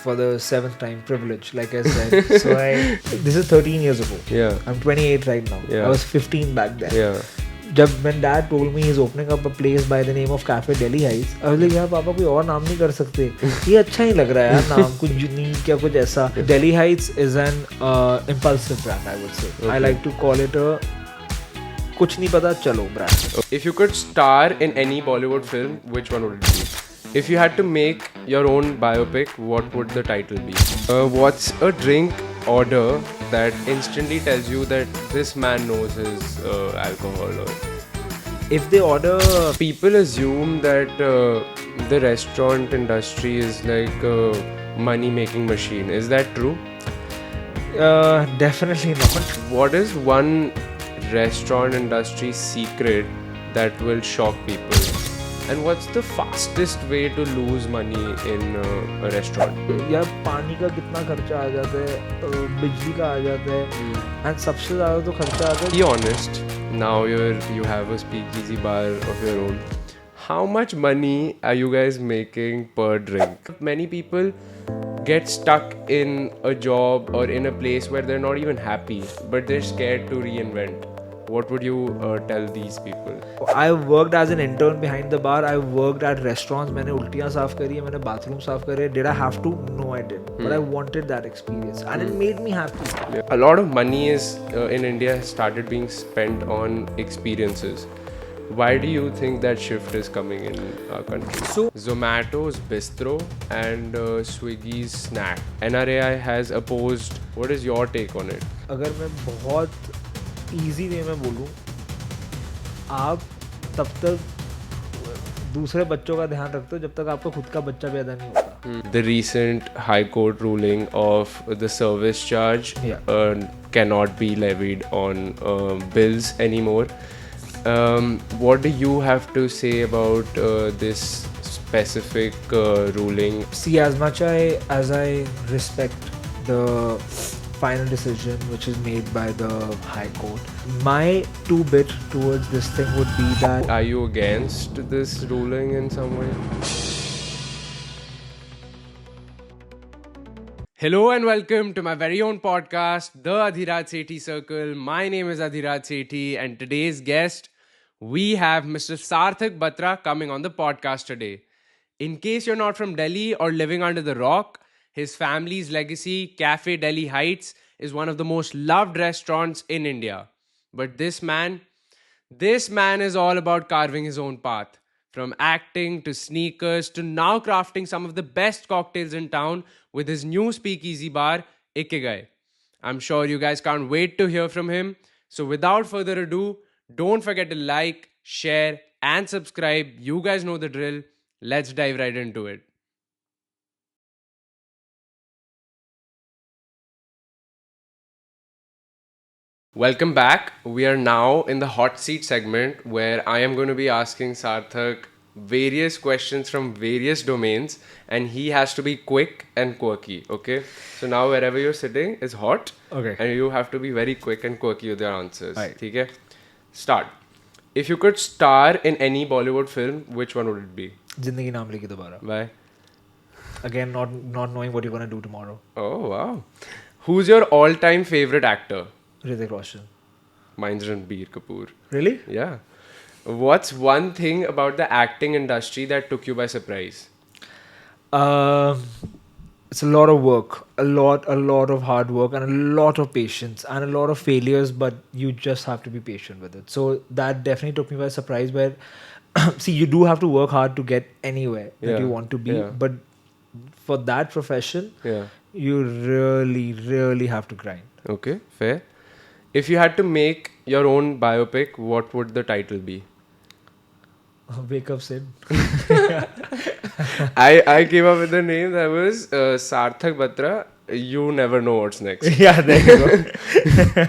for the 7th time, privilege, like I said. So this is 13 years ago. Yeah. I'm 28 right now. Yeah. I was 15 back then. Yeah. When dad told me he's opening up a place by the name of Cafe Delhi Heights, I was like, यार पापा कोई और नाम नहीं कर सकते, ये अच्छा ही लग रहा है यार नाम, कुछ यूनिक या कुछ ऐसा. Delhi Heights is an impulsive brand, I would say. Okay. I like to call it a कुछ नहीं पता चलो brand. If you could star in any Bollywood film, which one would it be? If you had to make your own biopic, what would the title be? What's a drink order that instantly tells you that this man knows his alcohol? Or If they order, people assume that the restaurant industry is like a money-making machine. Is that true? definitely not. What is one restaurant industry secret that will shock people? And what's the fastest way to lose money in a restaurant? यार पानी का कितना खर्चा आ जाता है, बिजली का आ जाता है, and सबसे ज़्यादा तो खर्चा आता है. Be honest. Now you have a speakeasy bar of your own. How much money are you guys making per drink? Many people get stuck in a job or in a place where they're not even happy, but they're scared to reinvent. What would you tell these people? I worked as an intern behind the bar. I worked at restaurants. मैंने उल्टियाँ साफ करी है, मैंने bathroom साफ करे. Did I have to? No, I didn't. But I wanted that experience, and it made me happy. Yeah. A lot of money is in India has started being spent on experiences. Why do you think that shift is coming in our country? So Zomato's Bistro and Swiggy's Snacc. NRAI has opposed. What is your take on it? अगर मैं बहुत easy way में बोलूँ, आप तब तक दूसरे बच्चों का ध्यान रखते हो जब तक आपका खुद का बच्चा पैदा नहीं होता. The recent High Court ruling of the service charge cannot be levied on bills anymore. What do you have to say about this specific ruling? See, as much as I respect the final decision which is made by the High Court, my 2 bit towards this thing would be that... Are you against this ruling in some way? Hello and welcome to my very own podcast, The Adhiraj Sethi Circle. My name is Adhiraj Sethi, and today's guest, we have Mr. Sarthak Batra coming on the podcast today. In case you're not from Delhi or living under the rock, his family's legacy, Cafe Delhi Heights, is one of the most loved restaurants in India. But this man is all about carving his own path. From acting to sneakers to now crafting some of the best cocktails in town with his new speakeasy bar, Ikigai. I'm sure you guys can't wait to hear from him. So without further ado, don't forget to like, share and subscribe. You guys know the drill. Let's dive right into it. Welcome back. We are now in the hot seat segment where I am going to be asking Sarthak various questions from various domains and he has to be quick and quirky, okay? So now wherever you're sitting is hot. Okay. And you have to be very quick and quirky with your answers. Right. Okay? Start. If you could star in any Bollywood film, which one would it be? जिंदगी नाम लेके दोबारा. Why? Again, not knowing what you're gonna do tomorrow. Oh, wow. Who's your all-time favorite actor? Hrithik Roshan. Mine's Ranbir Kapoor. Really? Yeah. What's one thing about the acting industry that took you by surprise? It's a lot of work, a lot of hard work, and a lot of patience, and a lot of failures. But you just have to be patient with it. So that definitely took me by surprise. Where, see, you do have to work hard to get anywhere that you want to be. Yeah. But for that profession, Yeah. you really have to grind. Okay, fair. If you had to make your own biopic, what would the title be? Wake up, Sid. I came up with the name that was Sarthak Batra. You never know what's next. Yeah, there you go.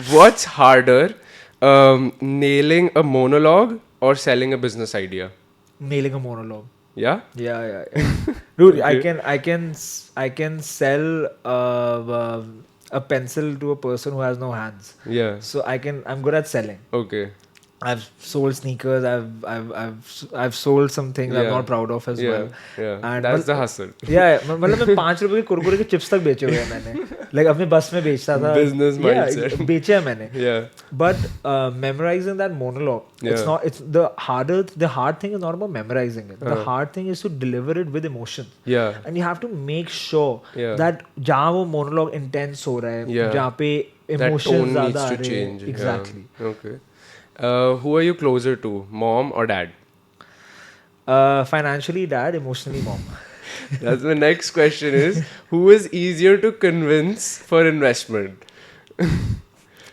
What's harder, nailing a monologue or selling a business idea? Nailing a monologue. Yeah? Yeah. Dude, Okay. I can sell a pencil to a person who has no hands. Yeah. So I'm good at selling. Okay. I've sold sneakers. I've sold some things I'm Yeah. not proud of as Yeah. well. Yeah. And That's the hustle. मतलब मैं 5 रुपए के कुरकुरे के chips तक बेचे हुए हैं मैंने. Like अपने बस में बेचता था. Business mindset. बेचे हैं मैंने. Yeah. But memorizing that monologue, it's Yeah. not. It's the hard thing is not about memorizing it. The hard thing is to deliver it with emotion. Yeah. And you have to make sure Yeah. that जहाँ वो monologue intense हो रहा है, Yeah. जहाँ पे That emotions tone ज़्यादा needs uh to रहे हैं. change. Exactly. Yeah. Okay. Who are you closer to, mom or dad? Financially dad, emotionally mom. That's my next question is, who is easier to convince for investment?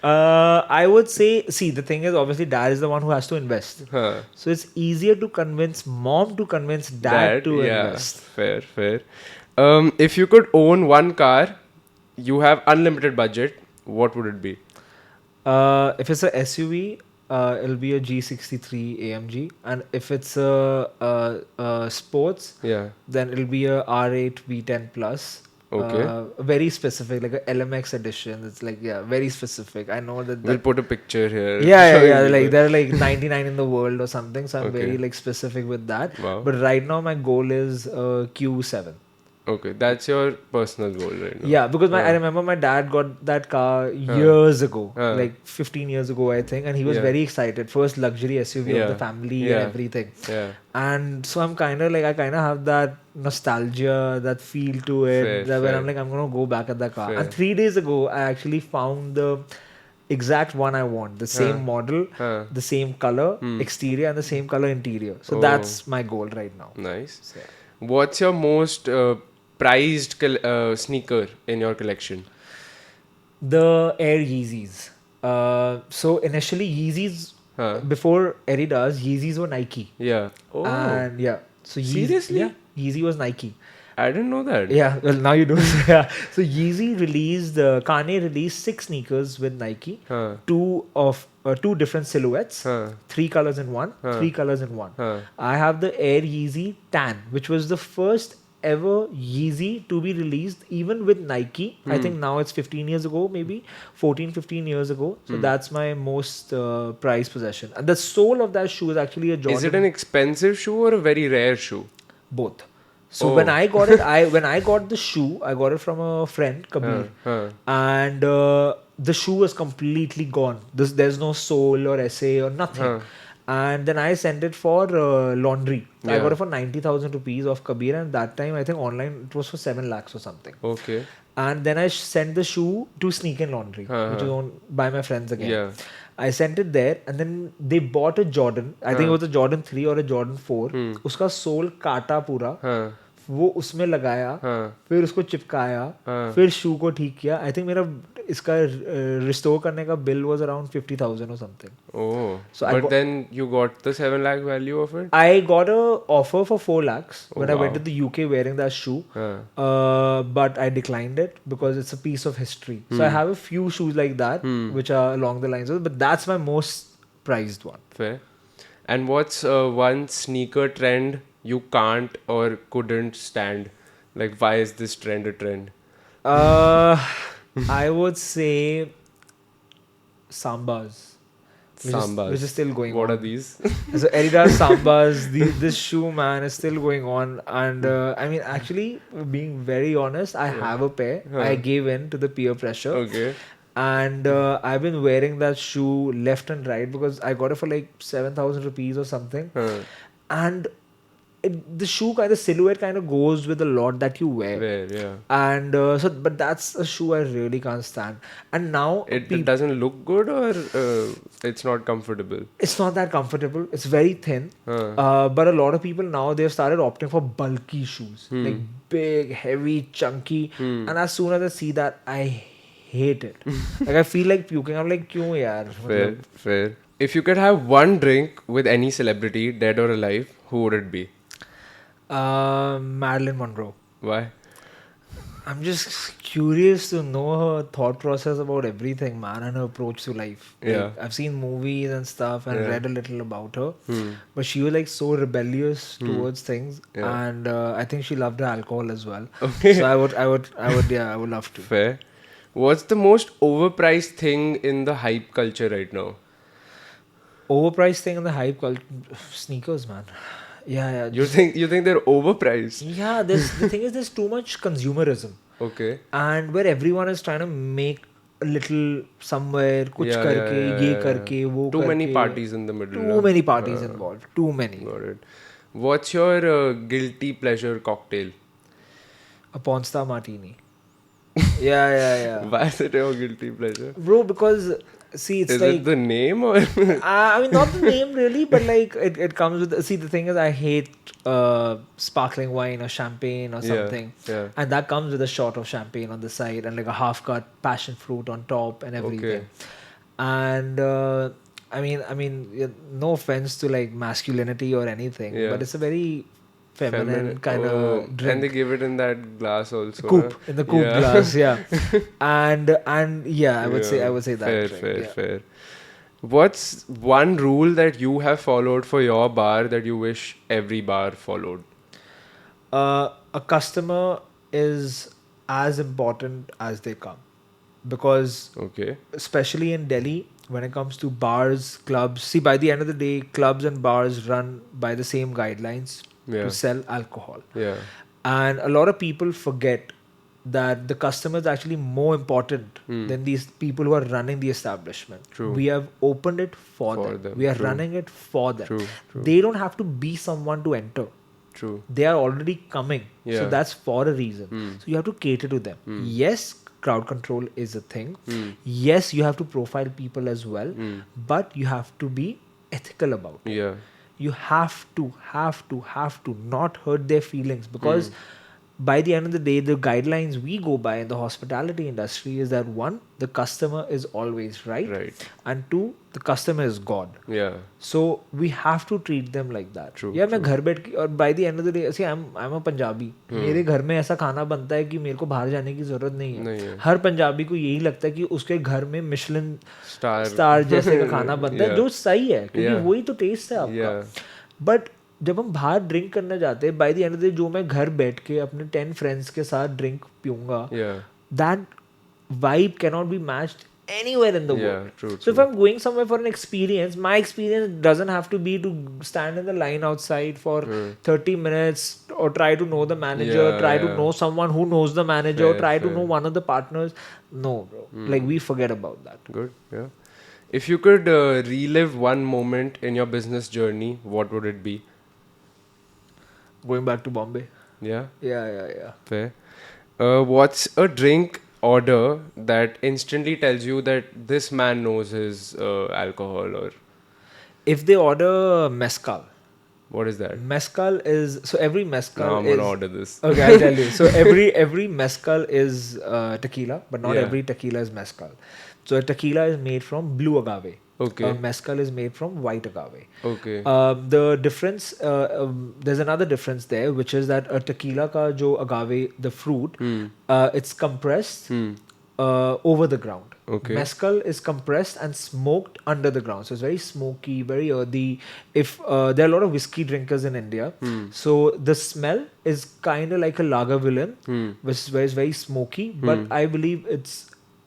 I would say, see, the thing is, obviously, dad is the one who has to invest. Huh. So it's easier to convince mom to convince dad to yeah, invest. fair. If you could own one car, you have unlimited budget, what would it be? If it's a SUV, it'll be a G63 AMG, and if it's a sports, Yeah. then it'll be a R8 V10 Plus. Okay. Very specific, like a LMX edition. It's like, yeah, very specific. I know that. We'll put a picture here. Yeah. showing Like people. there are like 99 in the world or something. So I'm Okay. very like specific with that. Wow. But right now my goal is Q7. Okay, that's your personal goal right now. Yeah, because I remember my dad got that car years ago, like 15 years ago, I think, and he was Yeah. very excited. First luxury SUV of the family Yeah. and everything. Yeah. And so I'm kind of like, I kind of have that nostalgia, that feel to it, Fair, that when fair. I'm like, I'm going to go back at that car. Fair. And 3 days ago, I actually found the exact one I want, the same model, the same color exterior, and the same color interior. So Oh. that's my goal right now. Nice. So, yeah. What's your most prized sneaker in your collection? The Air Yeezys. So initially Yeezys, before Adidas, Yeezys were Nike. Yeah. Oh, And yeah. So Seriously? Yeah, Yeezy was Nike. I didn't know that. Yeah, well now you do. Yeah. So Yeezy released, Kanye released 6 sneakers with Nike. Huh. Two different silhouettes. Huh. 3 colors in one. 3 colors in one. Huh. I have the Air Yeezy Tan, which was the first ever Yeezy to be released even with Nike. I think now it's 15 years ago, maybe 15 years ago. So that's my most prized possession. And the sole of that shoe is actually a Jordan. Is it an expensive shoe or a very rare shoe? Both. So when I got it, when I got the shoe, I got it from a friend, Kabir, and the shoe was completely gone. There's no sole or essay or nothing. And then I sent it for laundry. I got it for 90,000 rupees of Kabir, and that time I think online it was for 7 lakhs or something. Okay. And then I sent the shoe to Sneak and Laundry, which is owned by my friends again. Yeah. I sent it there, and then they bought a Jordan. I think it was a Jordan 3 or a Jordan 4. उसका soul काटा पूरा, वो उसमें लगाया, फिर उसको चिपकाया, फिर शू को ठीक किया. आई थिंक मेरा इसका रिस्टोर करने का bill was around 50,000 or something. Oh. So but then you got the 7 lakh value of it? I got a offer for 4 lakhs when I went wow. to the UK wearing that shoe, but I declined it because it's a piece of history. So I have a few shoes like that which are along the lines of it, but that's my most prized one. Fair. And what's one sneaker trend you can't or couldn't stand? Like, why is this trend a trend? I would say Sambas. Sambas. Which is still going What on. are these? So Adidas Sambas, this shoe, man, is still going on. And I mean, actually, being very honest, I have a pair. I gave in to the peer pressure. Okay. And I've been wearing that shoe left and right because I got it for like 7,000 rupees or something. And the shoe kind of silhouette kind of goes with a lot that you wear. Yeah. And but that's a shoe I really can't stand. And now It doesn't look good, or it's not comfortable? it's not that comfortable. It's very thin. But a lot of people now they've started opting for bulky shoes, like big, heavy, chunky. And as soon as I see that, I hate it. Like I feel like puking. I'm like, kyun yaar? Fair. If you could have one drink with any celebrity, dead or alive, who would it be? Marilyn Monroe. Why? I'm just curious to know her thought process about everything, man, and her approach to life. Yeah. Like, I've seen movies and stuff and read a little about her, but she was like so rebellious towards things, and I think she loved her alcohol as well. Okay. So I would love to. Fair. What's the most overpriced thing in the hype culture right now? Overpriced thing in the hype culture, sneakers, man. Yeah. You think they're overpriced? Yeah, the thing is, there's too much consumerism, Okay. and where everyone is trying to make a little somewhere, kuch Yeah, karke, ye karke, wo Too many karke. parties in the middle. Too many parties involved. Too many. Got it. What's your guilty pleasure cocktail? A porn star martini. Yeah. Why is it your guilty pleasure? Bro, because see, it's Is like it the name or? I mean, not the name really, but like it comes with. See, the thing is, I hate sparkling wine or champagne or something, Yeah. and that comes with a shot of champagne on the side and like a half cut passion fruit on top and everything. Okay. And I mean, no offense to like masculinity or anything, Yeah. but it's a very feminine kind of drink. And they give it in that glass also. Coupe, huh? in the coupe glass, yeah. and yeah, I would say that. Fair. What's one rule that you have followed for your bar that you wish every bar followed? A customer is as important as they come, because Okay. especially in Delhi, when it comes to bars, clubs, see, by the end of the day, clubs and bars run by the same guidelines Yeah. to sell alcohol. Yeah. And a lot of people forget that the customer is actually more important than these people who are running the establishment. True. We have opened it for them. We are True. running it for them. True. They don't have to be someone to enter. True. They are already coming. Yeah. So that's for a reason. So you have to cater to them. Yes, crowd control is a thing. Yes, you have to profile people as well. But you have to be ethical about it. Yeah. You have to not hurt their feelings, because by the end of the day, the guidelines we go by in the hospitality industry is that one, the customer is always right. And two, the customer is God. Yeah. So we have to treat them like that. True, यार मैं घर बैठ के, और by the end of the day, see, I'm a Punjabi. मेरे घर में ऐसा खाना बनता है कि मेरे को बाहर जाने की जरूरत नहीं है. हर पंजाबी को यही लगता है कि उसके घर में मिशेलिन स्टार जैसे का खाना बनता है, जो सही है, क्योंकि वही तो टेस्ट है आपका. बट जब हम बाहर ड्रिंक करने जाते हैं, bye the end of the day, जो मैं घर बैठ के अपने 10 फ्रेंड्स के साथ ड्रिंक पीऊंगा, that vibe cannot be matched anywhere in the world. True. So if I'm going somewhere for an experience, my experience doesn't have to be to stand in the line outside for 30 minutes or try to know the manager, try to know someone who knows the manager, or try to know one of the partners. No, bro. Like, we forget about that. Good. Yeah. If you could relive one moment in your business journey, what would it be? Going back to Bombay. Yeah. Yeah. Fair. What's a drink order that instantly tells you that this man knows his alcohol? Or if they order mezcal. What is that? Mezcal is, so every mezcal I'm gonna order this. Okay, I'll tell you. So every mezcal is tequila, but not every tequila is mezcal. So a tequila is made from blue agave. Okay. Mezcal is made from white agave. Okay. The difference, there's another difference there, which is that a tequila ka jo agave, the fruit, it's compressed over the ground. Okay. Mezcal is compressed and smoked under the ground. So it's very smoky, very earthy. If there are a lot of whiskey drinkers in India, so the smell is kind of like a Lagavulin, which is very smoky, but I believe it's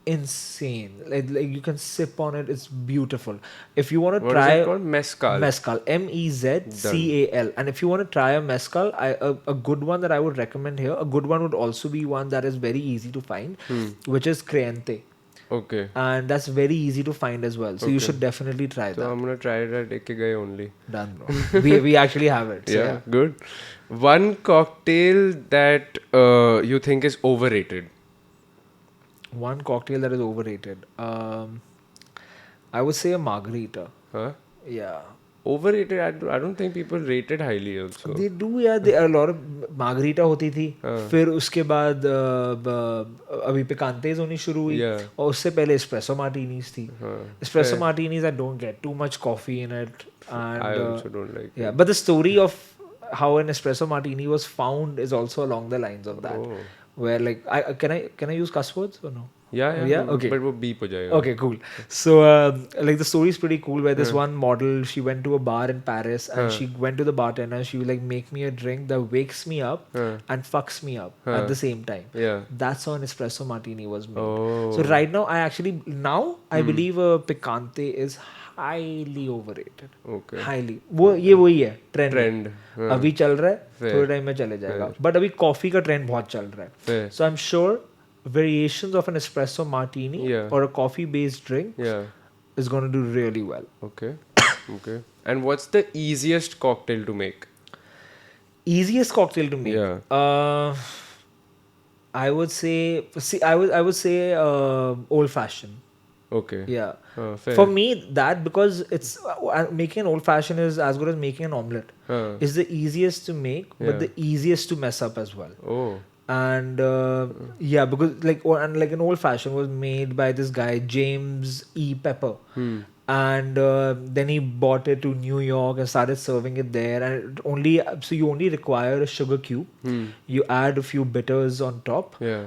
insane. Like you can sip on it. It's beautiful. If you want to try, what is it called? Mezcal. Mezcal, Mezcal. And if you want to try a mezcal, a good one that I would recommend here, a good one would also be one that is very easy to find, which is Creyente. Okay. And that's very easy to find as well. So you should definitely try that. So I'm gonna try it at Ikigai only. Done, bro. we actually have it. So Yeah, good. One cocktail that you think is overrated. One cocktail that is overrated. I would say a margarita. Huh? Yeah. Overrated? I don't think people rate it highly also. They do, yeah. There are a lot of margarita होती थी. फिर उसके बाद अभी पिकांतेज होनी शुरू हुई. और उससे पहले espresso martinis थी. Espresso martinis, I don't get too much coffee in it. And, I also don't like it. Yeah, but the story of how an espresso martini was found is also along the lines of that. Oh. Where like, can I use cuss words or no? Yeah. Okay. But वो beep हो जाएगा. Okay, cool. So like the story is pretty cool. Where this one model, she went to a bar in Paris and she went to the bartender. She was like, make me a drink that wakes me up and fucks me up at the same time. Yeah. That's how an espresso martini was made. Oh. So right now, I believe a picante is highly overrated. Okay. Highly. वो ये वही है trend. Trend. अभी चल रहा है, Fair. थोड़े time में चले जाएगा. Fair. बट अभी कॉफी का ट्रेंड बहुत चल रहा है. Fair. So I'm sure variations of an espresso martini Yeah. or a coffee based drink Yeah. is going to do really well. Okay. Okay. And what's the easiest cocktail to make? Easiest cocktail to make. Yeah. I would say. See, I would say old fashioned. Okay. Yeah. Fair. For me, that because it's making an old fashioned is as good as making an omelette. Is the easiest to make, Yeah. but the easiest to mess up as well. Oh. And yeah, because like an old fashioned was made by this guy James E. Pepper. And then he bought it to New York and started serving it there. And you only require a sugar cube. You add a few bitters on top. Yeah.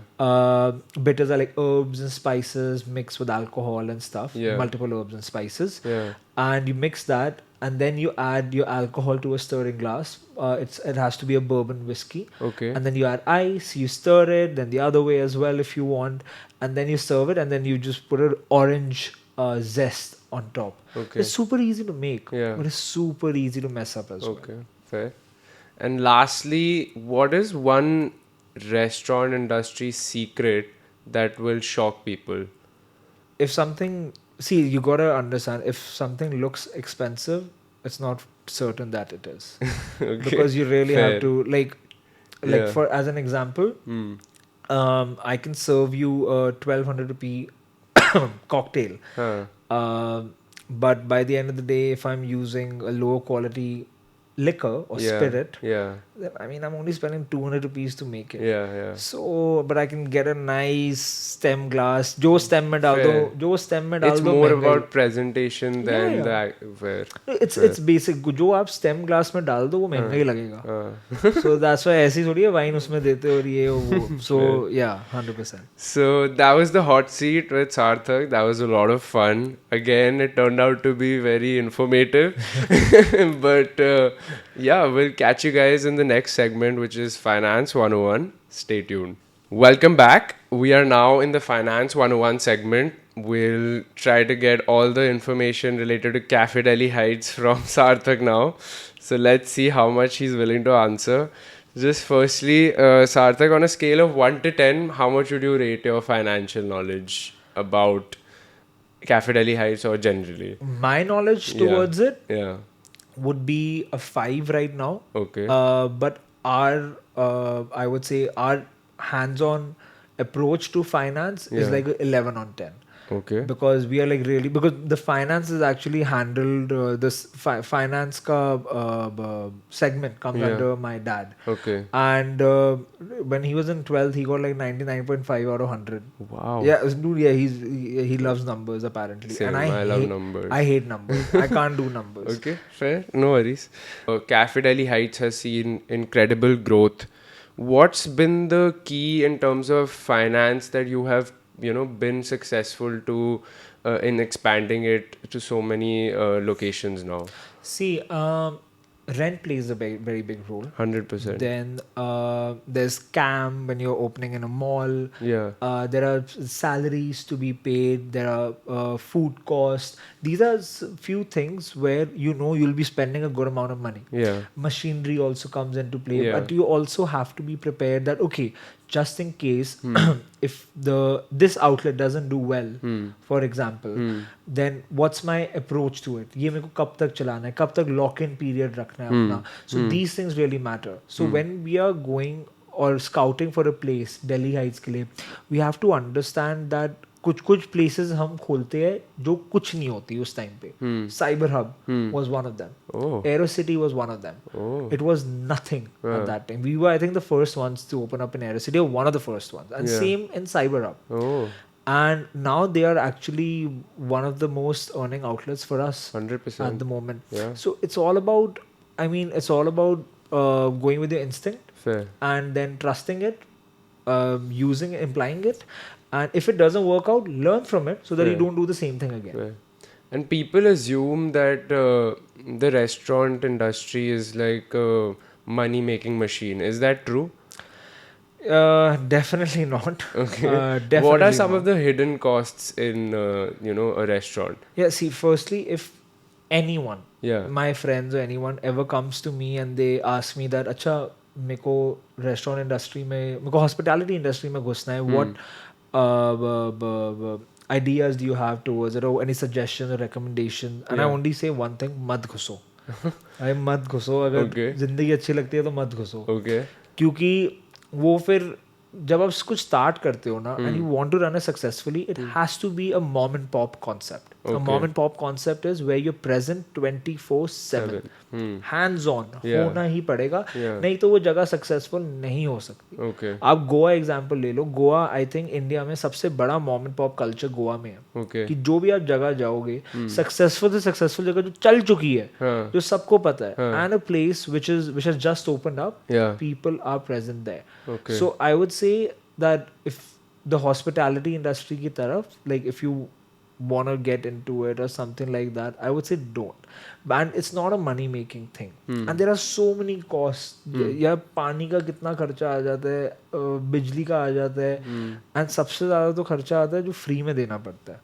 Bitters are like herbs and spices mixed with alcohol and stuff. Yeah. Multiple herbs and spices. Yeah. And you mix that, and then you add your alcohol to a stirring glass. It has to be a bourbon whiskey. Okay. And then you add ice. You stir it. Then the other way as well if you want. And then you serve it. And then you just put an orange zest on top. Okay. It's super easy to make. Yeah. But it's super easy to mess up as well. Okay. Fair. And lastly, what is one restaurant industry secret that will shock people? If something, see, you gotta understand, if something looks expensive, it's not certain that it is. Okay. Because you really Fair. have to, like Yeah. for as an example, I can serve you a 1200 rupee cocktail. But by the end of the day, if I'm using a lower quality liquor or spirit, Yeah. then I mean, I'm only spending 200 rupees to make it. Yeah. Yeah. So, but I can get a nice stem glass. जो stem में डाल दो, Fair. जो stem में डाल It's दो more महंगा ही. about presentation than Yeah, the where. It's basic. जो आप stem glass में डाल दो वो महंगा ही लगेगा. So that's why ऐसी थोड़ी है wine उसमें देते और ये वो. So yeah, 100%. So that was the hot seat with Sarthak. That was a lot of fun. Again, it turned out to be very informative. But yeah, we'll catch you guys in the next segment, which is Finance 101. Stay tuned. Welcome back. We are now in the Finance 101 segment. We'll try to get all the information related to Cafe Delhi Heights from Sarthak now. So let's see how much he's willing to answer. Just firstly, Sarthak, on a scale of 1 to 10, how much would you rate your financial knowledge about Cafe Delhi Heights or generally? My knowledge towards it Yeah. would be a 5 right now. Okay. But I would say our hands-on approach to finance is Yeah. like a 11 on 10. Okay. Because we are like really, because the finance is actually handled, this finance ka segment comes Yeah. under my dad. Okay. And when he was in 12th, he got like 99.5 out of 100. Wow. Yeah, dude, yeah, he loves numbers apparently. Same, and I love numbers. I hate numbers. I can't do numbers. Okay, fair. No worries. Cafe Delhi Heights has seen incredible growth. What's been the key in terms of finance that you have, been successful to in expanding it to so many locations now? See, rent plays a very big role. 100%. Then there's cam when you're opening in a mall. Yeah. There are salaries to be paid. There are food costs. These are few things where you'll be spending a good amount of money. Yeah. Machinery also comes into play, Yeah. but you also have to be prepared that okay, just in case if this outlet doesn't do well, for example, then what's my approach to it? ये मेरे को कब तक चलाना है? कब तक lock-in period रखना है अपना? So these things really matter. So when we are going or scouting for a place, Delhi Heights के लिए, we have to understand that कुछ places हम खोलते हैं जो कुछ नहीं होती उस टाइम पे. Cyber Hub was one of them. Oh. Aero City was one of them. Oh. It was nothing at that time. We were, I think, the first ones to open up in Aero City, or one of the first ones. And Yeah. same in Cyber Hub. Oh. And now they are actually one of the most earning outlets for us 100%. at the moment. Yeah. So it's all about, going with your instinct Fair. and then trusting it, implying it. And if it doesn't work out, learn from it so that you Yeah. don't do the same thing again. Fair. And people assume that the restaurant industry is like a money-making machine. Is that true? Definitely not. Okay. Definitely What are some not. of the hidden costs in a restaurant? Yeah, see, firstly, if anyone, Yeah. my friends or anyone ever comes to me and they ask me that, अच्छा मेरे को restaurant industry में, मेरे को hospitality industry में घुसना है, what ideas do you have towards it, or any suggestions or recommendations? And I Yeah. only say one thing: मत घुसो. अरे मत घुसो, अगर Okay. जिंदगी अच्छी लगती है तो मत घुसो. Okay. क्योंकि वो फिर जब आप कुछ स्टार्ट करते हो ना and you want to run it successfully, it has to be a mom and pop concept. A mom and pop concept is where you present 24/7, hands on होना ही पड़ेगा, नहीं तो वो जगह सक्सेसफुल नहीं हो सकती. Okay. आप गोवा एग्जांपल ले लो. गोवा आई थिंक इंडिया में सबसे बड़ा mom and pop culture Goa में है. Okay. कि जो भी आप जगह जाओगे, सक्सेसफुल से सक्सेसफुल जगह जो चल चुकी है, जो सबको पता है, and a place which has just opened up, Yeah. people are present there. Okay. So I would say that if the hospitality industry की तरफ, like if you want to get into it or something like that, I would say don't. And it's not a money making thing. And there are so many costs. यार पानी का कितना खर्चा आ जाता है, बिजली का आ जाता है, and सबसे ज़्यादा तो खर्चा आता है जो फ्री में देना पड़ता है.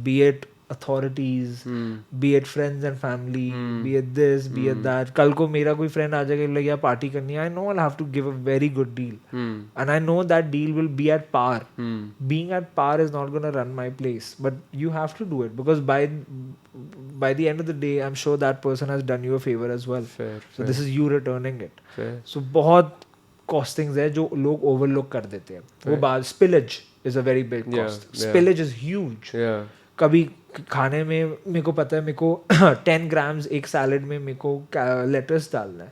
Be it authorities, be it friends and family, be it this, be it that. कल को मेरा कोई friend आ जाएगा like यार पार्टी करनी है, I know I'll have to give a very good deal, and I know that deal will be at par. Being at par is not gonna run my place, but you have to do it because by the end of the day, I'm sure that person has done you a favor as well. Fair. So this is you returning it. Fair. So बहुत costings है जो लोग overlook कर देते हैं. वो बात spillage is a very big cost. Spillage is huge. Yeah. कभी खाने में मेरे को पता है, मेरे को 10 grams एक सैलेड में मेरे को लेटस डालना है.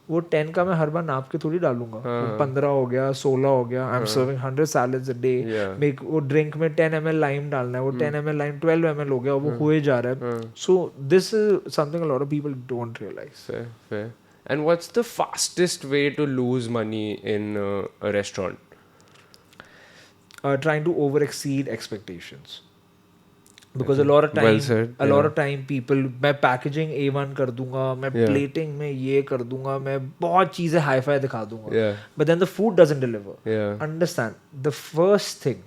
वो 10 का मैं हर बार नाप के थोड़ी डालूंगा. वो 15 हो गया, 16 हो गया. I am serving 100 salads a day. मेरे को वो ड्रिंक में 10 ml लाइम डालना है. वो 10 ml लाइम 12 ml हो गया. वो हुए जा रहा है. So this is something a lot of people don't realize. Fair. And what's the fastest way to lose money in a restaurant? Trying to over exceed expectations. Because a lot of time, Well said, lot of time people, मैं packaging A1 कर दूंगा, मैं plating में ये कर दूंगा, मैं बहुत चीजें hi-fi दिखा दूंगा. Yeah. But then the food doesn't deliver. Yeah. Understand, the first thing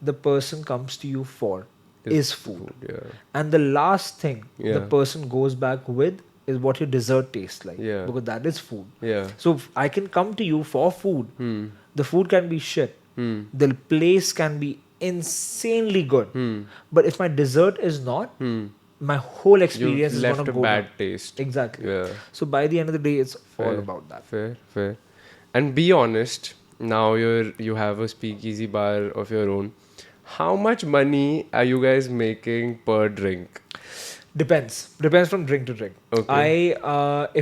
the person comes to you for is food. Yeah. And the last thing the person goes back with is what your dessert tastes like. Yeah. Because that is food. Yeah. So I can come to you for food. The food can be shit. The place can be insanely good. But if my dessert is not, my whole experience You've is left going to a go bad down. taste. Exactly. Yeah. So by the end of the day, it's all Fair. about that. Fair. And be honest. Now you have a speakeasy bar of your own. How much money are you guys making per drink? Depends from drink to drink. Okay.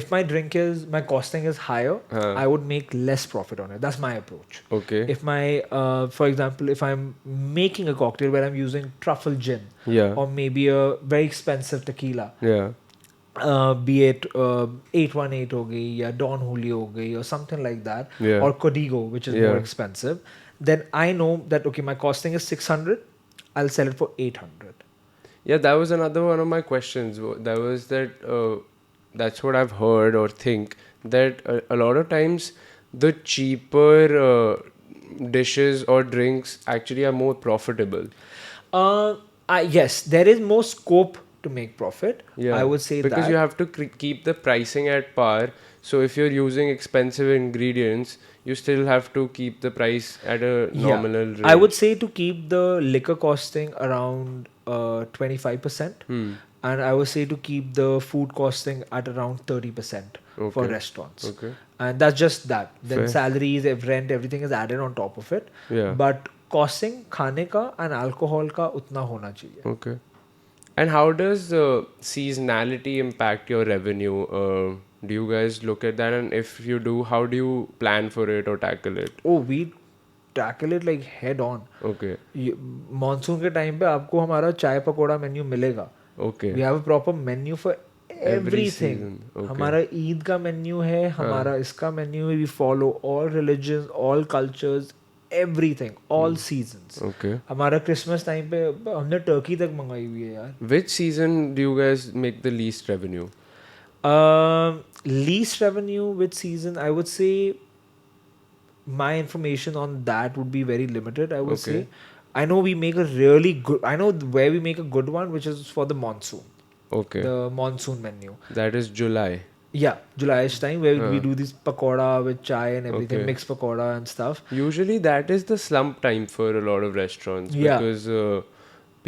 If my costing is higher, I would make less profit on it. That's my approach. Okay. If for example, if I'm making a cocktail where I'm using truffle gin, or maybe a very expensive tequila, be it 818 हो गई या Don Julio हो गई or something like that, or Código, which is more expensive, then I know that okay, my costing is 600, I'll sell it for 800. Yeah, that was another one of my questions. That was that's what I've heard or think, that a lot of times the cheaper dishes or drinks actually are more profitable. Yes, there is more scope to make profit. Yeah, I would say because that. you have to keep the pricing at par. So if you're using expensive ingredients, you still have to keep the price at a nominal rate. I would say to keep the liquor costing around 25%, and I would say to keep the food costing at around 30% for restaurants. Okay. And that's just that. Then salaries, rent, everything is added on top of it. Yeah. But costing खाने का and alcohol का उतना होना चाहिए. Okay. And how does seasonality impact your revenue? Do you guys look at that? And if you do, how do you plan for it or tackle it? Oh, we tackle it like head on. Okay. Monsoon के time पे आपको हमारा चाय pakora menu मिलेगा. Okay. We have a proper menu for everything. season. Okay. हमारा ईद का menu है, हमारा इसका menu है. We follow all religions, all cultures, everything, all seasons. Okay. हमारा Christmas time पे हमने turkey तक मंगाई हुई है यार. Which season do you guys make the least revenue? Least revenue which season? I would say my information on that would be very limited. I would say I know we make a really good. I know where we make a good one, which is for the monsoon. Okay. the monsoon menu. That is July. Yeah, July-ish time where we Huh. do this pakoda with chai and everything, Okay. mixed pakoda and stuff. Usually that is the slump time for a lot of restaurants Yeah. because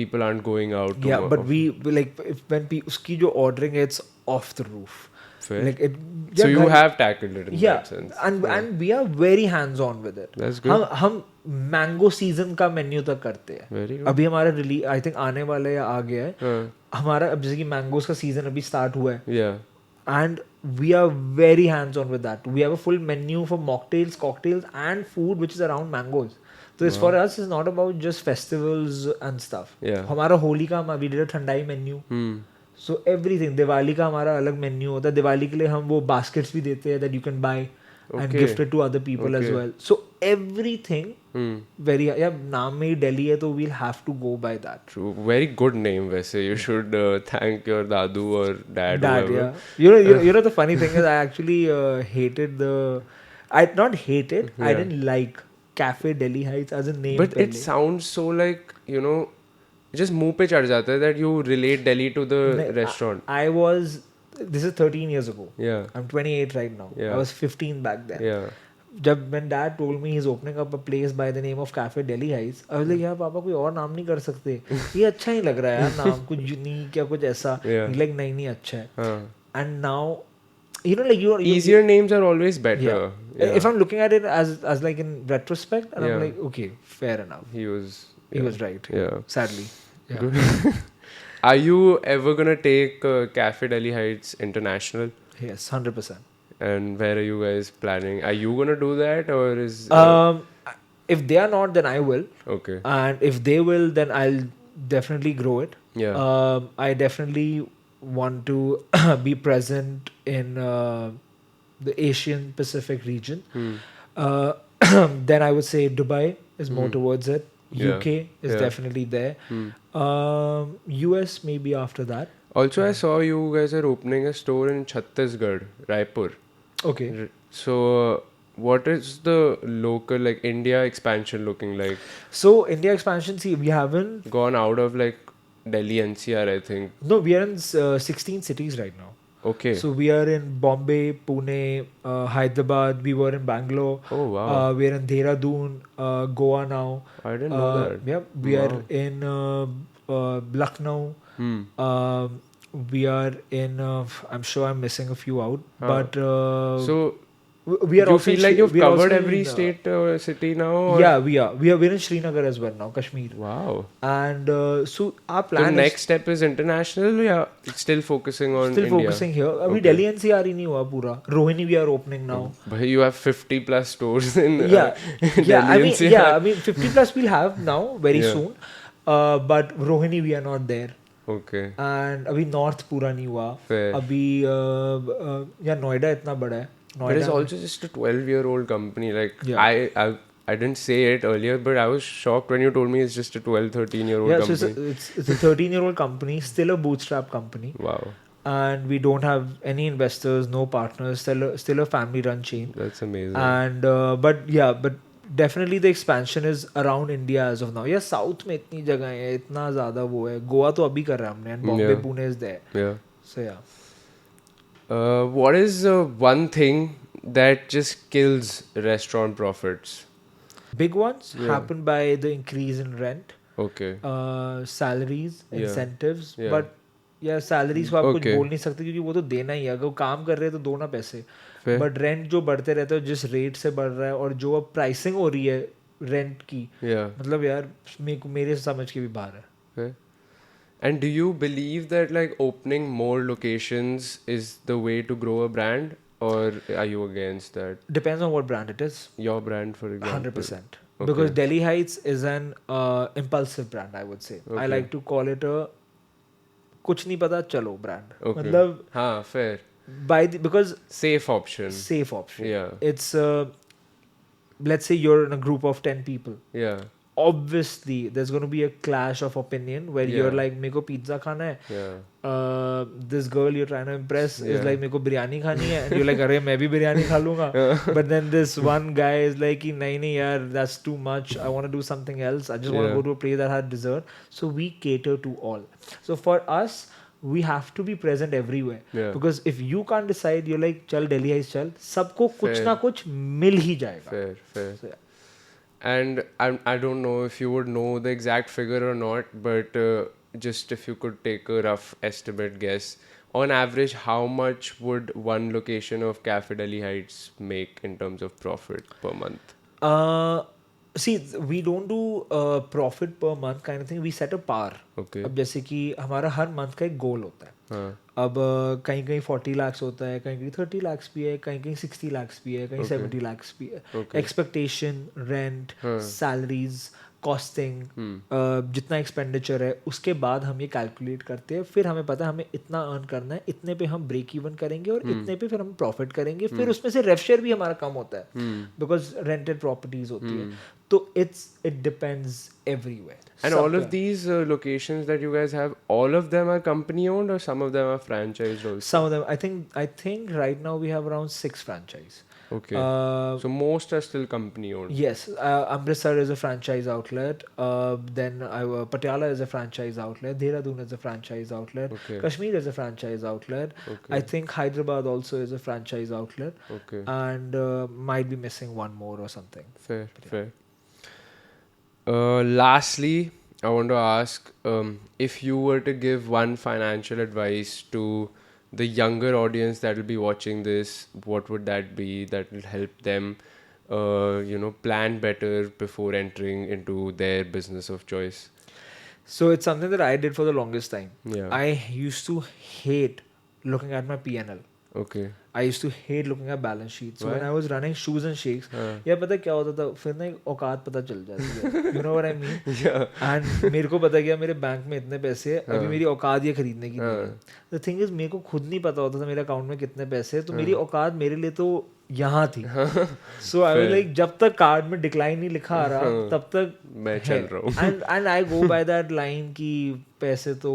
people aren't going out too Yeah, but often. we like if when uski jo ordering it's off the roof. Fair. Like it. So Yeah, you ghar- have tackled it in yeah, that sense. and we are very hands on with it. That's good. हम mango season का menu तक करते हैं. Very good. अभी हमारा release I think आने वाला या आ गया है. Huh. हमारा अब जैसे कि मैंगोज का सीजन अभी स्टार्ट हुआ है. Yeah. And we are very hands on with that. We have a full menu for mocktails, cocktails, and food which is around mangoes. So it's for us, it's not about just festivals and stuff. Yeah. हमारा होली का we did a thandai menu. So everything. Diwali का हमारा अलग menu होता है. दिवाली के लिए हम वो baskets भी देते हैं that you can buy and Okay. gift it to other people as Okay. well. So everything very yeah नाम में ही दिल्ली है तो we'll have to go by that. True. Very good name वैसे. You should thank your dadu or dad. Dad, whoever. yeah. You know the funny thing is I actually hated I not hated. I Yeah. didn't like Cafe Delhi Heights as a name. But it पहले. sounds so like, you know, just मुंह पे चढ़ जाता है that you relate Delhi to the नहीं, restaurant. I was. This is 13 years ago. Yeah. I'm 28 right now. Yeah. I was 15 back then. Yeah. जब when dad told me he's opening up a place by the name of Cafe Delhi Heights, I was like यार पापा कोई और नाम नहीं कर सकते. ये अच्छा ही लग रहा है यार नाम कुछ यूनिक या कुछ ऐसा. Yeah. He's like नहीं अच्छा है. Huh. And now, you know like you Easier names are always better. Yeah. Yeah. If I'm looking at it as like in retrospect, and I'm Yeah. like, okay, fair enough. He was. He yeah. was right. Yeah. Sadly. Yeah. Are you ever gonna take Cafe Delhi Heights international? Yes, 100%. And where are you guys planning? Are you gonna do that or is? If they are not, then I will. Okay. And if they will, then I'll definitely grow it. Yeah. I definitely want to be present in the Asian Pacific region. Then I would say Dubai is more towards it. Yeah. UK is Yeah. definitely there. US maybe after that. Also, I saw you guys are opening a store in Chhattisgarh, Raipur. Okay. So, what is the local like India expansion looking like? So India expansion, see, we haven't. Gone out of like Delhi NCR, I think. No, we are in 16 cities right now. Okay. So we are in Bombay, Pune, Hyderabad. We were in Bangalore. Oh wow. We are in Dehradun, Goa now. I didn't know that. Yeah, we Wow. are in Lucknow. We are in. I'm sure I'm missing a few out, but So, we are. you also feel in like Shri- you've we are also covered every in, state or city now? Or? Yeah, we are. We're in Srinagar as well now, Kashmir. Wow. And so our So plan next step is international. Yeah, it's still focusing on is still India. focusing here. अभी Okay. Delhi NCR ही नहीं हुआ पूरा. Rohini we are opening now. But you have 50 plus stores in Yeah, Delhi yeah. I mean, NCR. yeah. I mean, 50 plus we'll have now very Yeah. soon. But Rohini we are not there. Okay. And अभी north पूरा नहीं हुआ. Fair. अभी या नोएडा इतना बड़ा है. But it's Noida also just a 12-year-old company. Like Yeah. I didn't say it earlier, but I was shocked when you told me it's just a 12, 13-year-old yeah, so company. it's a 13-year-old company, still a bootstrap company, Wow, and we don't have any investors, no partners, still a family-run chain. that's amazing. And but definitely the expansion is around India as of now. Yeah, South में इतनी जगह है, इतना ज़्यादा वो है. गोवा तो अभी कर रहे हैं हमने, and Bombay, Yeah. Pune is there. Yeah. So yeah. What is one thing that just kills restaurant profits? Big ones Yeah. happen by the increase in rent, Okay. salaries, Yeah. incentives. Yeah. But yeah, salaries को आप कुछ Okay. बोल नहीं सकते क्योंकि वो तो देना ही है. अगर वो काम कर रहे हैं तो दो ना पैसे. Fair. बट रेंट जो बढ़ते रहते हैं जिस रेट से बढ़ रहा है और जो अब प्राइसिंग हो रही है रेंट की, Yeah. मतलब यार मेरे समझ के भी बाहर है. Okay. And do you believe that like opening more locations is the way to grow a brand, or are you against that? Depends on what brand it is. Your brand, for example. 100%. Okay. Because Delhi Heights is an impulsive brand, I would say. I Okay. like to call it a कुछ नहीं पता चलो brand. Okay. मतलब हाँ, fair. because Safe option. safe option. Yeah. It's let's say you're in a group of 10 people. Yeah. Obviously, there's going to be a clash of opinion where Yeah. you're like, मेरे को pizza खाना है. Yeah. This girl you're trying to impress is Yeah. like, मेरे को बिरयानी खानी है. And you're like, अरे मैं भी बिरयानी खा लूँगा. But then this one guy is like, कि नहीं यार, that's too much. I want to do something else. I just want to Yeah. go to a place that has dessert. So we cater to all. So for us, we have to be present everywhere. Yeah. Because if you can't decide, you're like, chal Delhi is chal, sabko kuch na kuch mil hi jayega. Fair. So, yeah. And I don't know if you would know the exact figure or not, but just if you could take a rough estimate guess, on average, how much would one location of Cafe Delhi Heights make in terms of profit per month? See, we don't do profit per month kind of thing. We set a par. Okay. अब जैसे कि हमारा हर month का एक गोल होता है. हाँ. अब कहीं कहीं 40 lakhs होता है, कहीं कहीं 30 lakhs भी है, कहीं कहीं 60 lakhs भी है, कहीं 70 lakhs भी है. Expectation, rent, salaries, costing, जितना एक्सपेंडिचर है उसके बाद हम ये कैलकुलेट करते हैं. फिर हमें पता है हमें इतना अर्न करना है, इतने पे हम ब्रेक इवन करेंगे और इतने पे फिर हम प्रॉफिट करेंगे. फिर उसमें से रेव शेयर भी हमारा कम होता है बिकॉज रेंटेड प्रॉपर्टीज होती है. तो it depends everywhere. And all of these locations that you guys have, all of them are company owned or some of them are franchised also? Some of them, I think right now we have around 6 franchise. Okay. So most are still company owned. Yes, Amritsar is a franchise outlet. Then Patiala is a franchise outlet. Dehradun is a franchise outlet. Okay. Kashmir is a franchise outlet. Okay. I think Hyderabad also is a franchise outlet. Okay. And might be missing one more or something. Fair. Lastly, I want to ask if you were to give one financial advice to the younger audience that will be watching this, what would that be that will help them plan better before entering into their business of choice? So it's something that I did for the longest time. Yeah. I used to hate looking at my P&L. Okay. I used to hate looking at balance sheets. So Why? when I was running shoes and shakes, यार पता क्या होता था, फिर ना एक औकात पता चल जाती है. You know what I mean? Yeah. And मेरे को पता गया मेरे बैंक में इतने पैसे हैं, अभी मेरी औकात ये खरीदने की नहीं है. The thing is मेरे को खुद नहीं पता होता था मेरे अकाउंट में कितने पैसे हैं, तो मेरी औकात मेरे लिए तो यहाँ थी. So I was like, जब तक कार्ड में डिक्लाइन नहीं लिखा आ रहा तब तक मैं चल रहा हूँ. And I go by that line कि पैसे तो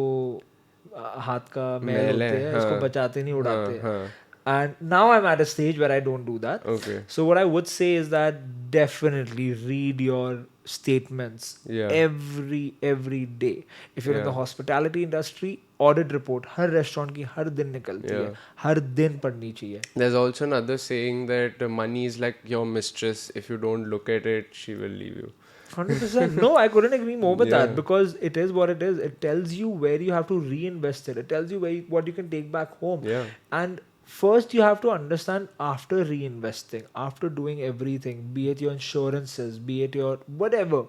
हाथ का मैल होते हैं, इसको बचाते नहीं उड़ाते. And now I'm at a stage where I don't do that. Okay. So what I would say is that definitely read your statements every day. If you're in the hospitality industry, audit report her restaurant की हर दिन निकलती है, हर दिन पढ़नी चाहिए. There's also another saying that money is like your mistress. If you don't look at it, she will leave you. 100%. No, I couldn't agree more with that, because it is what it is. It tells you where you have to reinvest it. It tells you what you can take back home. Yeah. And first you have to understand, after reinvesting, after doing everything, be it your insurances, be it your whatever,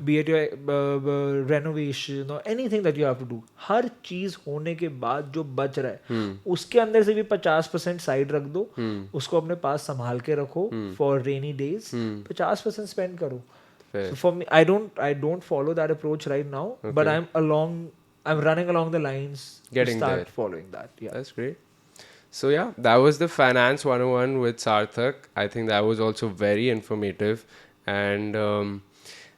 be it your renovation or anything that you have to do, हर चीज होने के बाद जो बच रहा है उसके अंदर से भी 50% साइड रख दो, उसको अपने पास संभाल के रखो for rainy days. 50% spend करो. So for me, I don't follow that approach right now, but I'm running along the lines Getting to start there. following that. Yeah. That's great. So yeah, that was the Finance 101 with Sarthak. I think that was also very informative. And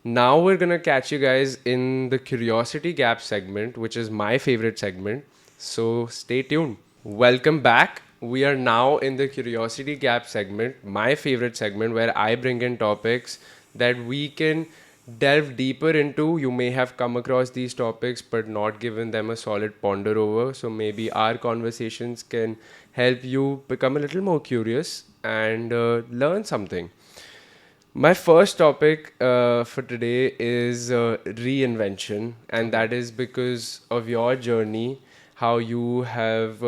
now we're going to catch you guys in the Curiosity Gap segment, which is my favorite segment. So stay tuned. Welcome back. We are now in the Curiosity Gap segment, my favorite segment, where I bring in topics that we can delve deeper into. You may have come across these topics but not given them a solid ponder over. So maybe our conversations can help you become a little more curious and learn something. My first topic for today is reinvention, and that is because of your journey, how you have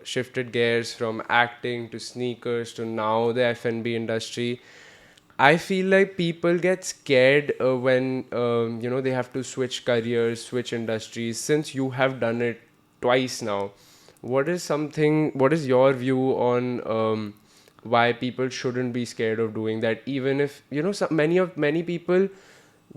shifted gears from acting to sneakers to now the F&B industry. I feel like people get scared when they have to switch careers, switch industries. Since you have done it twice now, what is your view on why people shouldn't be scared of doing that? Even if many people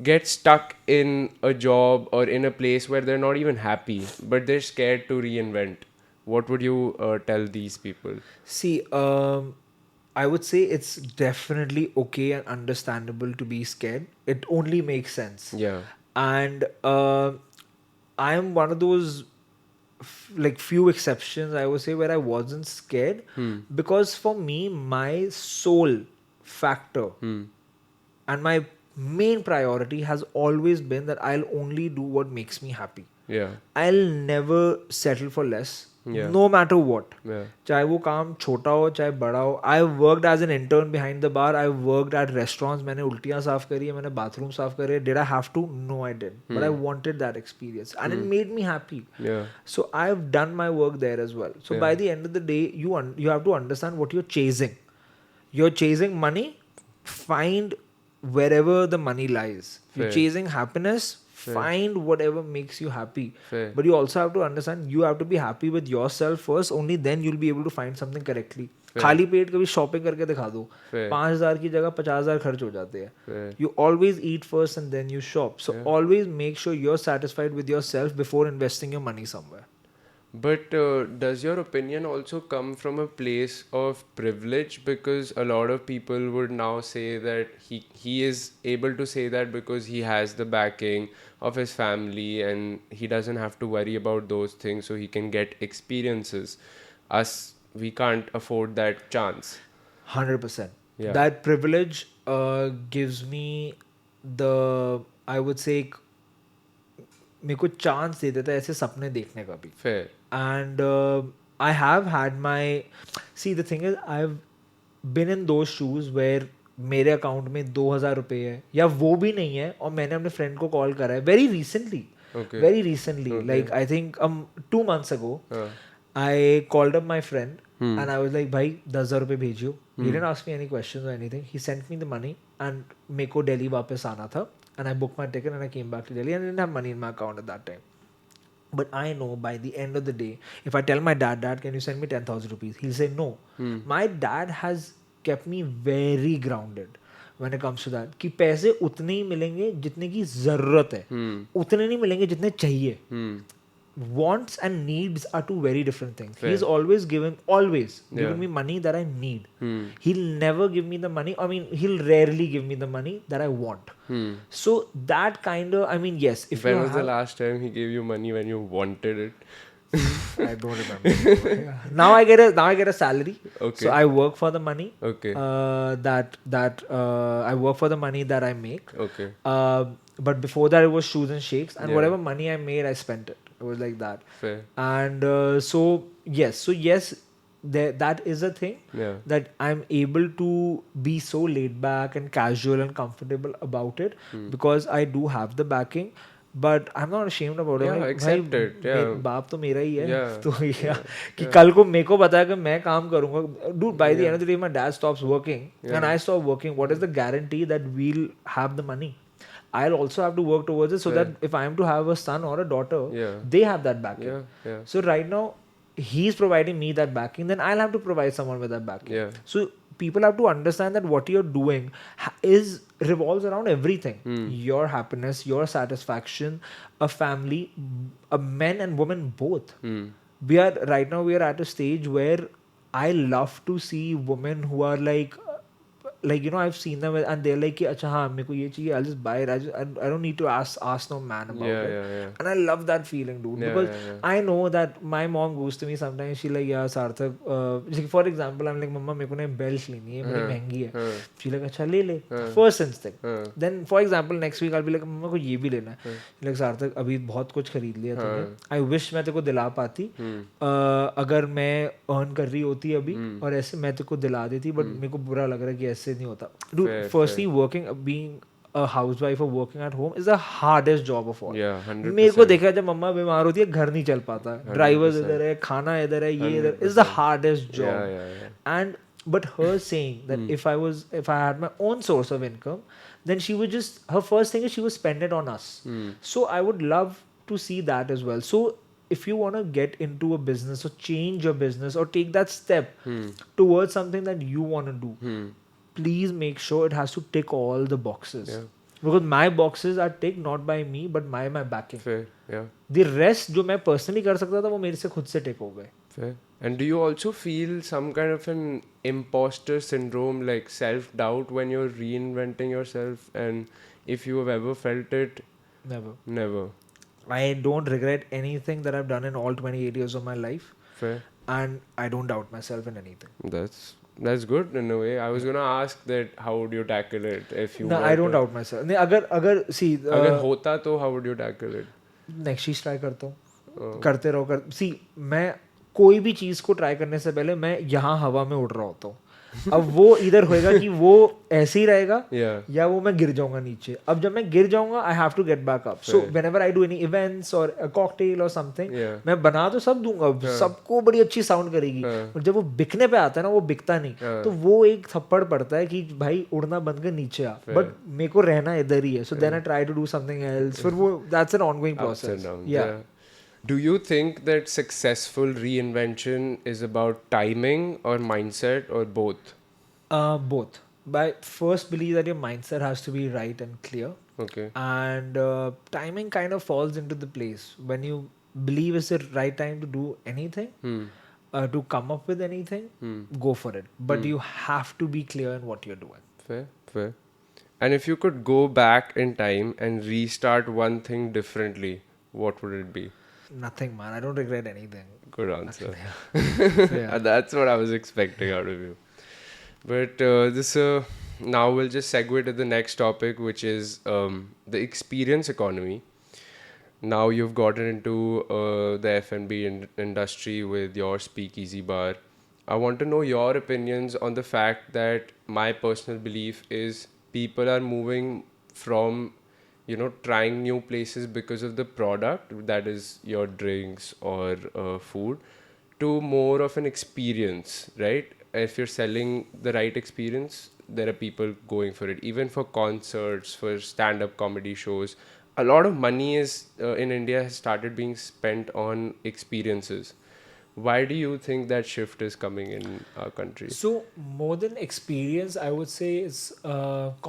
get stuck in a job or in a place where they're not even happy, but they're scared to reinvent. What would you tell these people? See, I would say it's definitely okay and understandable to be scared. It only makes sense. Yeah. And I am one of those few exceptions, I would say, where I wasn't scared, because for me, my soul factor and my main priority has always been that I'll only do what makes me happy. Yeah. I'll never settle for less, Yeah. no matter what. Yeah. चाहे वो काम छोटा हो चाहे बड़ा हो. I worked as an intern behind the bar. I worked at restaurants. मैंने उल्टियाँ साफ करी है, मैंने bathroom साफ करे. Did I have to? No, I didn't. But I wanted that experience, and it made me happy. Yeah. So I've done my work there as well. So by the end of the day, you have to understand what you're chasing. You're chasing money. Find wherever the money lies. You're Fair. chasing happiness. Find whatever makes you happy. Fair. But you also have to understand you have to be happy with yourself first. Only then you'll be able to find something correctly. खाली पेट कभी shopping करके दिखा दो. 5,000 की जगह 50,000 खर्च हो जाते हैं. You always eat first and then you shop. So always make sure you're satisfied with yourself before investing your money somewhere. But does your opinion also come from a place of privilege? Because a lot of people would now say that he is able to say that because he has the backing of his family and he doesn't have to worry about those things, so he can get experiences. Us, we can't afford that chance. 100%. Yeah. That privilege gives me the, I would say, मेरे को chance दे देता है ऐसे सपने देखने का भी. Fair. And I have had my, see the thing is I've been in those shoes where मेरे अकाउंट में 2,000 रुपये है या वो भी नहीं है और मैंने अपने फ्रेंड को कॉल करा है very recently. Like I think 2 months ago I called up my friend and I was like भाई 10,000 रुपये भेजियो. He didn't ask me any questions or anything. He sent me the money and मेरे को दिल्ली वापस आना था. And I booked my ticket and I came back to Delhi and I didn't have money in my account at that time. But I know by the end of the day, if I tell my dad, can you send me 10,000 rupees? He'll say no. My dad has kept me very grounded when it comes to that. कि पैसे उतने ही मिलेंगे जितने की जरूरत है. उतने नहीं मिलेंगे जितने चाहिए. Wants and needs are two very different things. Fair. He's always given me money that I need. He'll never give me the money. I mean, he'll rarely give me the money that I want. So that kind of, I mean, yes. When was the last time he gave you money when you wanted it? I don't remember. Now I get a salary. Okay. So I work for the money. Okay. I work for the money that I make. Okay. But before that it was shoes and shakes, and whatever money I made I spent it. It was like that. Fair. And so yes, that is a thing. That I'm able to be so laid back and casual and comfortable about it because I do have the backing. But I'm not ashamed about it. Accept it. बाप तो मेरा ही है. तो कि कल को मेरे को पता है कि मैं काम करूँगा. Dude, by the end of the day, my dad stops working and I stop working. What is the guarantee that we'll have the money? I'll also have to work towards it so that if I am to have a son or a daughter, they have that backing. So right now, he's providing me that backing, then I'll have to provide someone with that backing. So people have to understand that what you're doing revolves around everything. Your happiness, your satisfaction, a family, a men and women both. We are at a stage where I love to see women who are like you know, I've seen them and they're like, acha haan, meko ye chahiye, I'll just buy it. I don't need to ask no man about it. And I love that feeling, dude. Because I know that my mom goes to me sometimes, she's like, yeah, Sarthak, for example, I'm like, mama, meko na belt leni hai, badi mehengi hai. She's like, acha le. First instinct. Then, for example, next week I'll be like, mama ko ye bhi lena hai. She's like, Sarthak, abhi bahut kuch khareed liya tumne. I wish मैं तेको दिला पाती. अगर मैं earn कर रही होती अभी और ऐसे मैं तेको दिला देती, but मेरे को बुरा लग रहा है कि ऐसे नहीं होता. Dude, firstly, being a housewife or working at home is the hardest job of all. 100%. मेरे को देखा जब मम्मा बीमार होती है घर नहीं चल पाता. ड्राइवर्स इधर है, खाना इधर है, ये इधर. It's the hardest job. And but her saying that if I had my own source of income, then she would just, her first thing is she would spend it on us. So I would love to see that as well. So if you want to get into a business or change your business or take that step towards something that you want to do, please make sure it has to tick all the boxes. Because my boxes are ticked not by me but by my backing. Fair. The rest जो मैं personally कर सकता था वो मेरे से खुद से tick हो गए. Fair. And do you also feel some kind of an imposter syndrome, like self-doubt when you're reinventing yourself? And if you have ever felt it? Never. I don't regret anything that I've done in all 28 years of my life. Fair. And I don't doubt myself in anything. That's good in a way. I was gonna ask that how would you tackle it if you No, were I don't to. doubt myself. नहीं, अगर see अगर होता तो how would you tackle it? Next चीज try करता हूँ, Oh, करते रहो सी मैं कोई भी चीज को ट्राई करने से पहले मैं यहाँ हवा में उड़ रहा होता हूँ. अब वो इधर होएगा कि वो ऐसे ही रहेगा yeah. या वो मैं गिर जाऊंगा नीचे. अब जब मैं गिर जाऊंगा I have to get back up. So whenever I do any events or a cocktail or something, Yeah. मैं बना तो सब दूंगा, सबको बड़ी अच्छी साउंड करेगी, और जब वो बिकने पे आता है ना वो बिकता नहीं. तो वो एक थप्पड़ पड़ता है कि भाई उड़ना बंद कर, नीचे आ. बट मेरे को रहना इधर ही है. So then I try to do something else. फिर वो that's an ongoing Ups and process. downs. या Yeah. Do you think that successful reinvention is about timing or mindset or both? both. I first believe that your mindset has to be right and clear. Okay. And timing kind of falls into the place when you believe it's the right time to do anything, to come up with anything. Go for it, but you have to be clear in what you're doing. Fair, fair. And if you could go back in time and restart one thing differently, what would it be? Nothing, man. I don't regret anything. Good answer. Yeah. That's what I was expecting out of you. But now we'll just segue to the next topic, which is the experience economy. Now you've gotten into the F&B industry with your speakeasy bar. I want to know your opinions on the fact that my personal belief is people are moving from trying new places because of the product, that is your drinks or food, to more of an experience, right? If you're selling the right experience, there are people going for it. Even for concerts, for stand-up comedy shows, a lot of money is in India has started being spent on experiences. Why do you think that shift is coming in our country? So more than experience, I would say is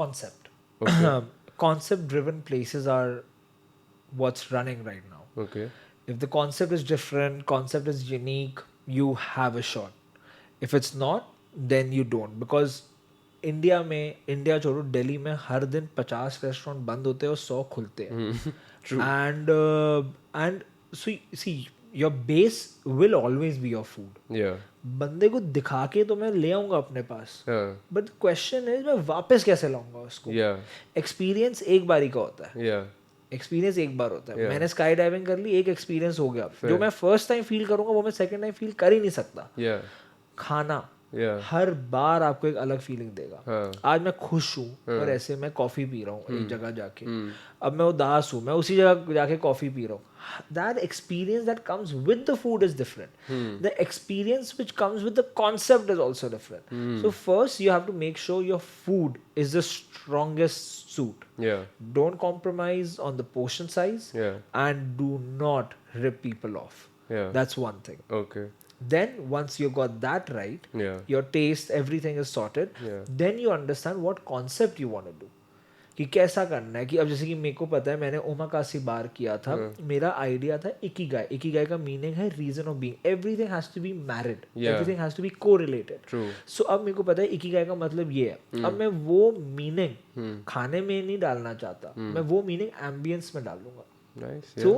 concept. Okay. Concept driven places are what's running right now. Okay. If the concept is different, concept is unique, you have a shot. If it's not, then you don't. Because India छोड़ो, दिल्ली में हर दिन 50 restaurant बंद होते हैं और 100 खुलते हैं. And see your base will always be your food. Yeah. बंदे को दिखा के तो मैं ले आऊंगा अपने पास, Yeah. बट क्वेश्चन इज मैं वापस कैसे लाऊंगा उसको. Yeah. एक्सपीरियंस एक बारी का होता है. Yeah. एक्सपीरियंस एक बार होता है. Yeah. मैंने स्काई डाइविंग कर ली, एक एक्सपीरियंस हो गया. Fair. जो मैं फर्स्ट टाइम फील करूंगा वो मैं सेकंड टाइम फील कर ही नहीं सकता. Yeah. खाना Yeah. हर बार आपको एक अलग फीलिंग देगा. हाँ. आज मैं खुश हूँ और ऐसे मैं कॉफी पी रहा हूँ एक जगह जाके. अब मैं उदास हूँ, मैं उसी जगह जाके कॉफी पी रहा हूँ. That experience that comes with the food is different. The experience which comes with the concept is also different. So first you have to make sure your food is the strongest suit. Yeah. Don't compromise on the portion size. Yeah. And do not rip people off. Yeah. That's one thing. Okay. Then once you got that right, Yeah. your taste, everything is sorted. Yeah. Then you understand what concept you want to do. कि कैसा करना है. कि अब जैसे कि मेरे को पता है, मैंने ओमाकासी बार किया था. मेरा आइडिया था इकिगाई. इकिगाई का मीनिंग है reason of being. Everything has to be married, everything has to be correlated. True. So अब मेरे को पता है इकिगाई का मतलब ये है. अब मैं वो मीनिंग खाने में नहीं डालना चाहता, मैं वो मीनिंग एम्बियंस में डालूंगा. Nice. Yeah. So,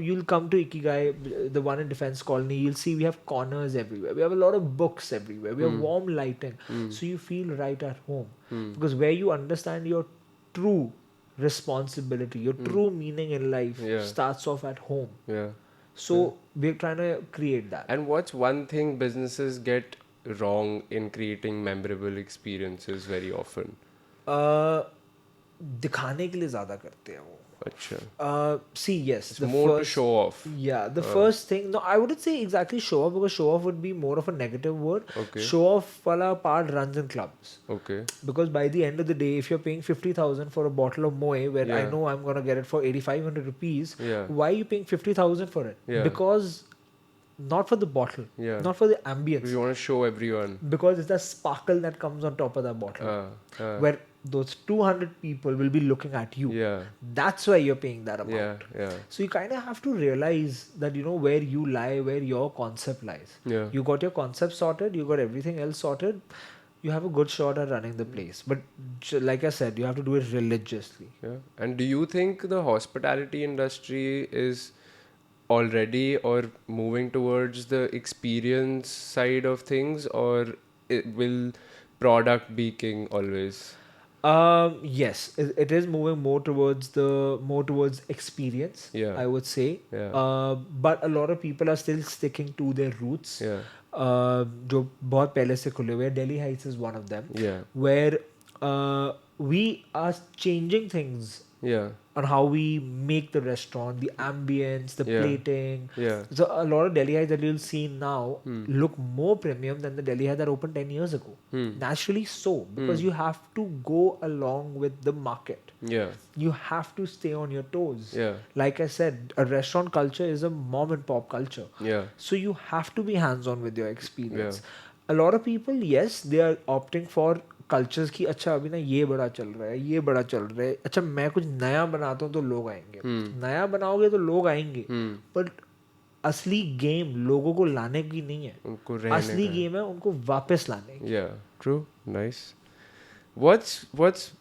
you'll come to Ikigai, the one in Defense Colony. You'll see we have corners everywhere. We have a lot of books everywhere. We have warm lighting. So you feel right at home. Because where you understand your true responsibility, your true meaning in life starts off at home. Yeah. So we're trying to create that. And what's one thing businesses get wrong in creating memorable experiences very often? दिखाने के लिए ज़्यादा करते हैं वो. Achha. See, yes. It's more to show off. Yeah, the first thing. No, I wouldn't say exactly show off, because show off would be more of a negative word. Okay. Show off wala part runs in clubs. Okay. Because by the end of the day, if you're paying 50,000 for a bottle of Moe, where I know I'm gonna get it for 8,500 rupees, why are you paying 50,000 for it? Yeah. Because not for the bottle, not for the ambience. You want to show everyone. Because it's the sparkle that comes on top of that bottle, where those 200 people will be looking at you. Yeah. That's why you're paying that amount. Yeah. Yeah. So you kind of have to realize that, where you lie, where your concept lies. Yeah. You got your concept sorted, you got everything else sorted, you have a good shot at running the place. But like I said, you have to do it religiously. Yeah. And do you think the hospitality industry is already or moving towards the experience side of things, or will product be king always? Yes, it is moving more towards experience, Yeah. I would say. Yeah. But a lot of people are still sticking to their roots. Yeah. जो बहुत पहले से खुले हुए हैं. Delhi Heights is one of them, Yeah. where we are changing things Yeah. on how we make the restaurant, the ambience, the Yeah. plating. Yeah. So a lot of Delhi Heights that you'll see now Hmm. look more premium than the Delhi Heights that opened 10 years ago. Hmm. Naturally so, because you have to go along with the market. Yeah. You have to stay on your toes. Yeah. Like I said, a restaurant culture is a mom and pop culture. Yeah. So you have to be hands on with your Yeah. experience. A lot of people, yes, they are opting for cultures की अच्छा अभी ना ये बड़ा चल रहा है, ये बड़ा चल रहा है, अच्छा मैं कुछ नया बनाता हूँ तो लोग आएंगे. नया बनाओगे तो लोग आएंगे, बट असली गेम लोगों को लाने की नहीं है. उनको रहने असली का है. गेम है उनको वापस लाने की. Yeah, true. Nice. What's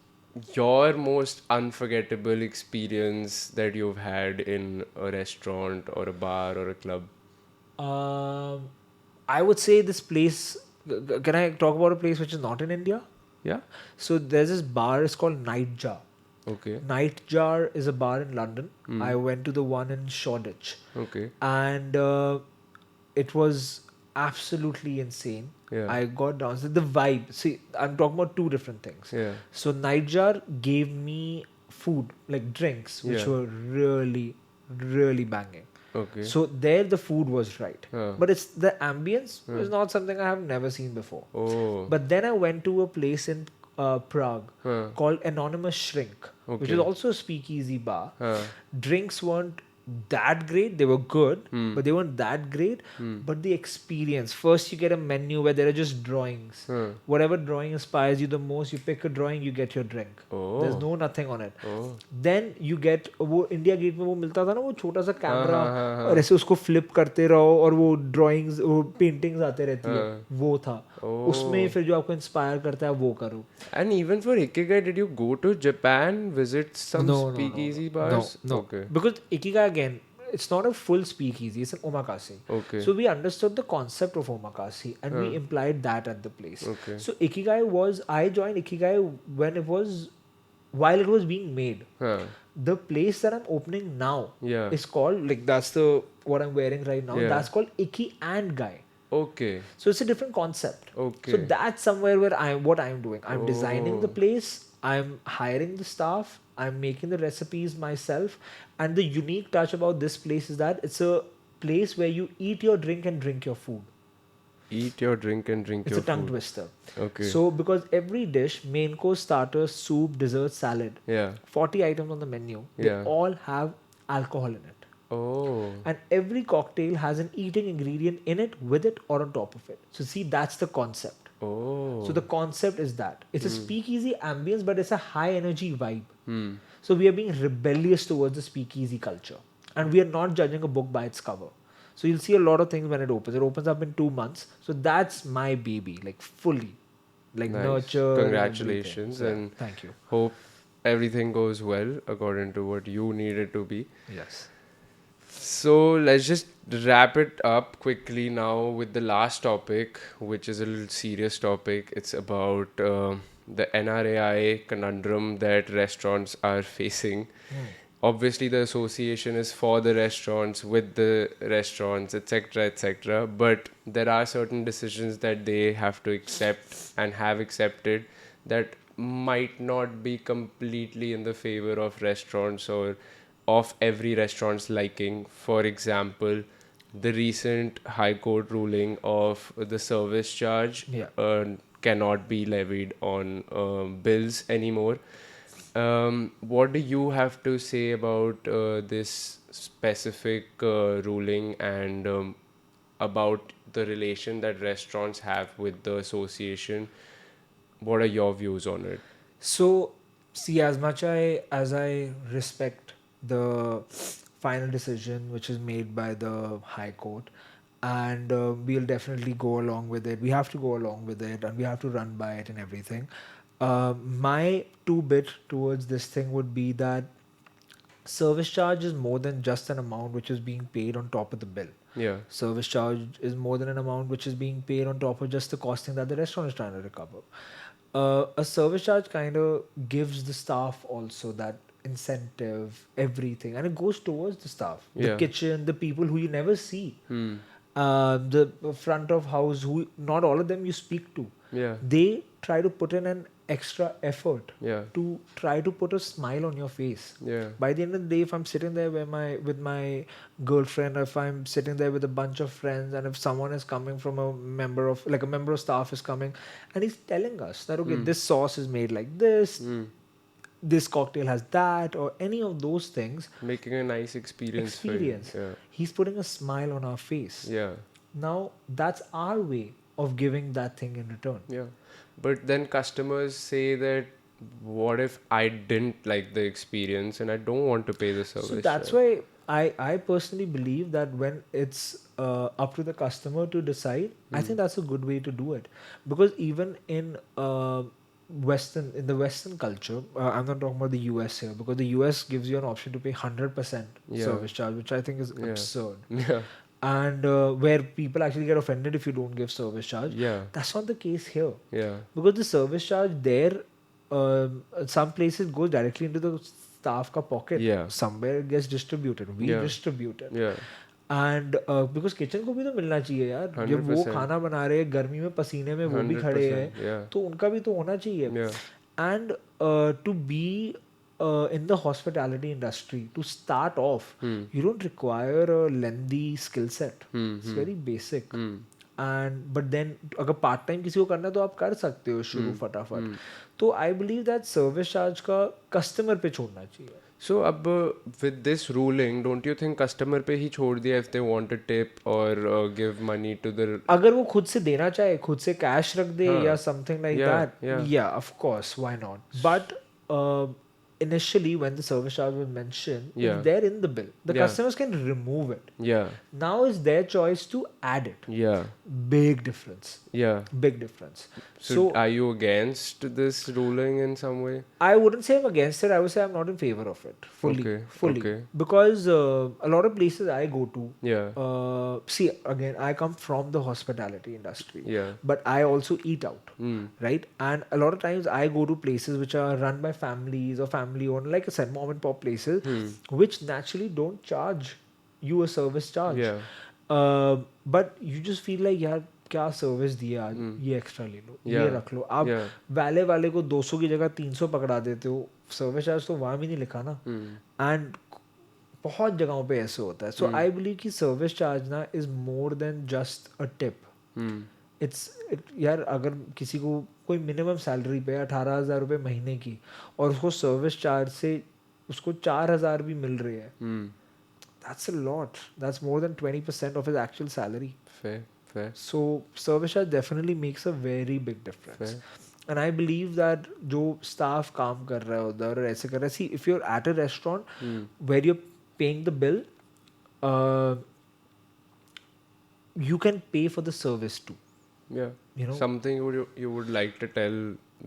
your most unforgettable experience that you've had in a restaurant or a bar or a club? I would say this place. Can I talk about a place which is not in India? Yeah. So there's this bar. It's called Night Jar. Okay. Night Jar is a bar in London. I went to the one in Shoreditch, Okay. and it was absolutely insane. Yeah. I got down. So the vibe. See, I'm talking about two different things. Yeah. So Night Jar gave me food, like drinks, which Yeah. were really, really banging. Okay. So there the food was right, Huh. but it's the ambience is not something I have never seen before. Oh. But then I went to a place in Prague Huh. called Anonymous Shrink, which Okay. is also a speakeasy bar. Huh. Drinks weren't that great. They were good, Hmm. but they weren't that great. But the experience. First, you get a menu where there are just drawings. Huh. Whatever drawing inspires you the most, you pick a drawing, you get your drink. Oh. There's no nothing on it. Oh. Then you get वो India gate में वो मिलता था ना वो छोटा सा camera हाँ. और ऐसे उसको फ्लिप करते रहो और वो ड्राइंग्स वो पेंटिंग्स आते रहती है हाँ. वो था. Oh. उसमें फिर जो आपको इंस्पायर करता है वो करो. And even for Ikigai, did you go to Japan, visit some No, speakeasy no. bars? No. Okay. Because Ikigai again, it's not a full speakeasy, it's an omakase. Okay. So we understood the concept of omakase and we implied that at the place. Okay. So Ikigai was, I joined Ikigai while it was being made. Huh. The place that I'm opening now Yeah. is called, like that's the what I'm wearing right now, Yeah. that's called Iki and Guy. Okay. So it's a different concept. Okay. So that's somewhere where what I'm doing. I'm designing the Oh. place, I'm hiring the staff, I'm making the recipes myself. And the unique touch about this place is that it's a place where you eat your drink and drink your food. Eat your drink and drink It's your a tongue food. twister. Okay. So because every dish, main course, starter, soup, dessert, salad, Yeah. 40 items on the menu, they Yeah. all have alcohol in it. Oh. And every cocktail has an eating ingredient in it, with it, or on top of it. So see, that's the concept. Oh. So the concept is that it's a speakeasy ambience, but it's a high energy vibe. Hmm. So we are being rebellious towards the speakeasy culture, and we are not judging a book by its cover. So you'll see a lot of things when it opens. It opens up in 2 months. So that's my baby, like fully, like Nice. nurture. Congratulations and and thank you. hope everything goes well according to what you need it to be. Yes. So let's just wrap it up quickly now with the last topic, which is a little serious topic. It's about the NRAI conundrum that restaurants are facing. Obviously, the association is for the restaurants, with the restaurants, etc., etc. But there are certain decisions that they have to accept and have accepted that might not be completely in the favor of restaurants or of every restaurant's liking. For example, the recent High Court ruling of the service charge cannot be levied on bills anymore. What do you have to say about this specific ruling and about the relation that restaurants have with the association? What are your views on it? So, see, as much as I respect the final decision which is made by the High Court, and we'll definitely go along with it. We have to go along with it, and we have to run by it and everything. My two bit towards this thing would be that service charge is more than just an amount which is being paid on top of the bill. Yeah. Service charge is more than an amount which is being paid on top of just the costing that the restaurant is trying to recover. A service charge kind of gives the staff also that incentive, everything, and it goes towards the staff, the Yeah. kitchen, the people who you never see, Hmm. the front of house, who not all of them you speak to. Yeah. They try to put in an extra effort Yeah. to try to put a smile on your face. Yeah. By the end of the day, if I'm sitting there with my girlfriend, or if I'm sitting there with a bunch of friends, and if someone is coming from a member of staff is coming, and he's telling us that okay, this sauce is made like this, Hmm. this cocktail has that, or any of those things, Making a nice experience for experience, you. he's putting a smile on our face. Yeah. Now that's our way of giving that thing in return. Yeah. But then customers say that what if I didn't like the experience and I don't want to pay the service So that's charge? why I personally believe that when it's up to the customer to decide, I think that's a good way to do it. Because even in the Western culture, I'm not talking about the US here, because the US gives you an option to pay 100% Yeah. service charge, which I think is Yeah. absurd. Yeah. And where people actually get offended if you don't give service charge. Yeah. That's not the case here, Yeah. because the service charge there, some places goes directly into the staff ka pocket. Yeah. Somewhere it gets distributed. We Yeah. distribute it. Yeah. And because kitchen को भी तो मिलना चाहिए यार, जब वो 100%. खाना बना रहे हैं गर्मी में पसीने में वो भी खड़े 100%. हैं, Yeah. तो उनका भी तो होना चाहिए. Yeah. And to be in the hospitality industry, to start off, you don't require a lengthy skill set. It's very basic. And but then अगर पार्ट टाइम किसी को करना है तो आप कर सकते हो शुरू फटाफट. तो I believe that service charge का कस्टमर पे छोड़ना चाहिए. So अब with this ruling, don't you think customer पे ही छोड़ दिया if they want a tip or give money to the अगर वो खुद से देना चाहे, खुद से कैश रख दे या something like Yeah, that, yeah. या of course why not. But initially when the service charge was mentioned, Yeah. it's there in the bill. The Yeah. customers can remove it. Yeah. Now it's their choice to add it. Yeah. Big difference. Yeah. Big difference. So are you against this ruling in some way? I wouldn't say I'm against it. I would say I'm not in favor of it fully. Okay, Fully. okay. Because a lot of places I go to, Yeah. see, again, I come from the hospitality industry. Yeah. But I also eat out, right? And a lot of times I go to places which are run by families or family owned, like I said, mom and pop places, which naturally don't charge you a service charge. Yeah. But you just feel like, यार क्या service दिया आज, ये extra ले लो, ये Yeah. रख लो. आप Yeah. वाले को 200 की जगह 300 पकड़ा देते हो, सर्विस चार्ज तो वहाँ भी नहीं लिखा ना. एंड बहुत जगहों पे ऐसे होता है. सो आई बिलीव कि सर्विस चार्ज ना is more than just a tip. यार अगर किसी को कोई मिनिमम सैलरी पे 18,000 रुपये महीने की और उसको सर्विस चार्ज से उसको 4,000 भी मिल रही है, that's a lot. That's more than 20% of his actual salary. Fair. Fair. So service charge definitely makes a very big difference. Fair. And I believe that जो staff काम कर रहा है उधर ऐसे कर रहा है, see if you're at a restaurant where you're paying the bill, you can pay for the service too. Yeah. You know? Something you would like to tell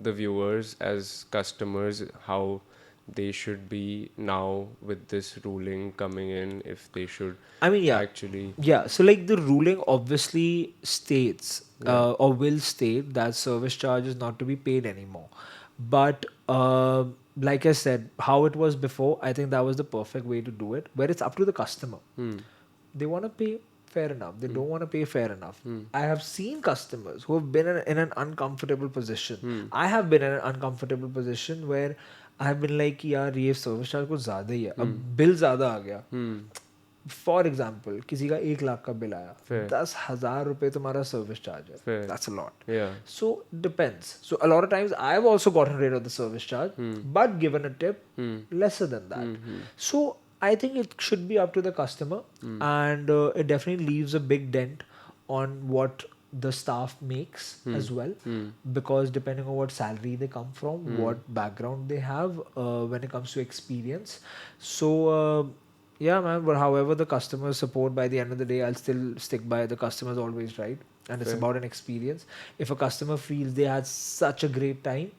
the viewers as customers how they should be now with this ruling coming in, if they should I mean, yeah. actually. Yeah, so like the ruling obviously states or will state that service charge is not to be paid anymore. But like I said, how it was before, I think that was the perfect way to do it, where it's up to the customer. They want to pay, fair enough. They don't want to pay, fair enough. I have seen customers who have been in an uncomfortable position. I have been in an uncomfortable position where I have been like, यार ये service charge कुछ ज़्यादा ही है, अब bill ज़्यादा आ गया. For example किसी का 1 लाख का बिल आया, 10,000 रुपये तुम्हारा सर्विस चार्ज है. That's a lot. Yeah. So depends. So a lot of times I've also gotten rid of the service charge, but given a tip lesser than that. So I think it should be up to the customer, and it definitely leaves a big dent on what the staff makes as well, because depending on what salary they come from, what background they have when it comes to experience. So yeah man, but however the customer support, by the end of the day I'll still stick by the customer's always right, and it's about an experience. If a customer feels they had such a great time,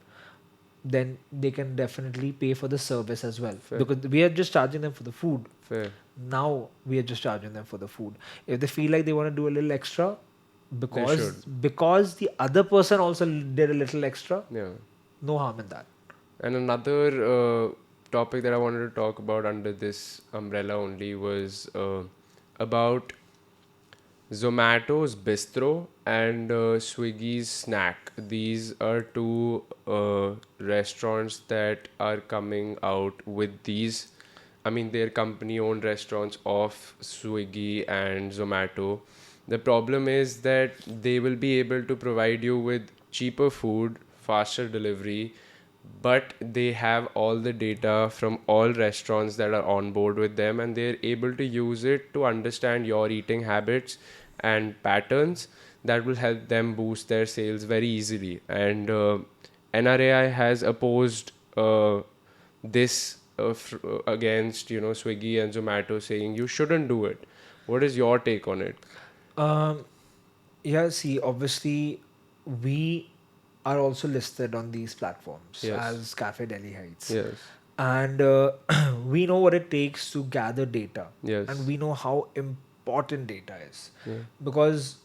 then they can definitely pay for the service as well. Because we are just charging them for the food. Fair. Now we are just charging them for the food. If they feel like they want to do a little extra, They should. because the other person also did a little extra, Yeah. no harm in that. And another topic that I wanted to talk about under this umbrella only was about Zomato's Bistro and Swiggy's Snacc. These are two restaurants that are coming out with these. I mean, they're company owned restaurants of Swiggy and Zomato. The problem is that they will be able to provide you with cheaper food, faster delivery, but they have all the data from all restaurants that are on board with them, and they're able to use it to understand your eating habits and patterns that will help them boost their sales very easily. And NRAI has opposed this against Swiggy and Zomato, saying you shouldn't do it. What is your take on it? Um, yeah, see, obviously, we are also listed on these platforms Yes. as Cafe Delhi Heights. Yes. And we know what it takes to gather data. Yes. And we know how important data is. Yeah. Because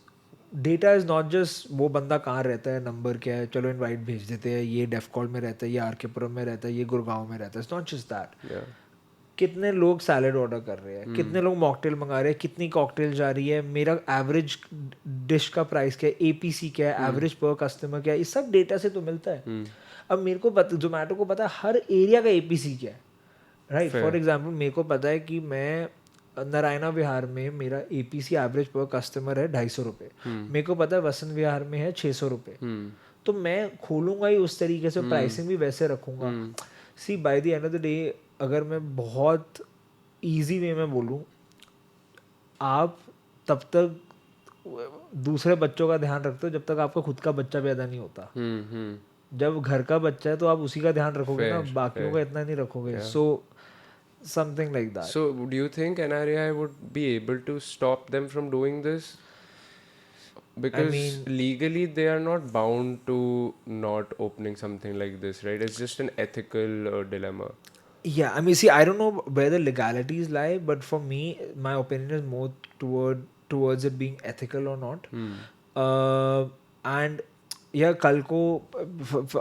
data is not just वो बंदा कहाँ रहता है, number क्या है, चलो invite भेज देते हैं, ये डेफकॉल में रहता है, ये आरकेपुरम में रहता है, ये गुड़गांव में रहता है. It's not just that. कितने लोग सैलेड ऑर्डर कर रहे हैं, कितने लोग मॉकटेल मंगा रहे हैं, कितनी कॉकटेल जा रही है, मेरा एवरेज डिश का प्राइस क्या है, एपीसी क्या है, एवरेज पर कस्टमर क्या है, ये सब डेटा से तो मिलता है. अब मेरे को पता, जोमेटो को पता है हर एरिया का एपीसी क्या है, राइट. फॉर एग्जाम्पल मेरे को पता है कि मैं नारायणा विहार में मेरा एपीसी एवरेज पर कस्टमर है 250 रुपये. मेरे को पता है वसंत विहार में है 600 रुपये. तो मैं खोलूंगा ही उस तरीके से, प्राइसिंग भी वैसे रखूंगा. See by the end of the day, अगर मैं बहुत इजी वे में बोलूँ, आप तब तक दूसरे बच्चों का ध्यान रखते हो जब तक आपका खुद का बच्चा पैदा नहीं होता. जब घर का बच्चा है तो आप उसी का ध्यान रखोगे ना, बाकियों का इतना नहीं रखोगे. सो something like that. So, do you think NRAI would be able to stop them from doing this? Because legally they are not bound to not opening something like this, right? It's just an ethical dilemma. Yeah, I mean, see, I don't know where the legalities lie, but for me, my opinion is more towards it being ethical or not. And yeah, कल को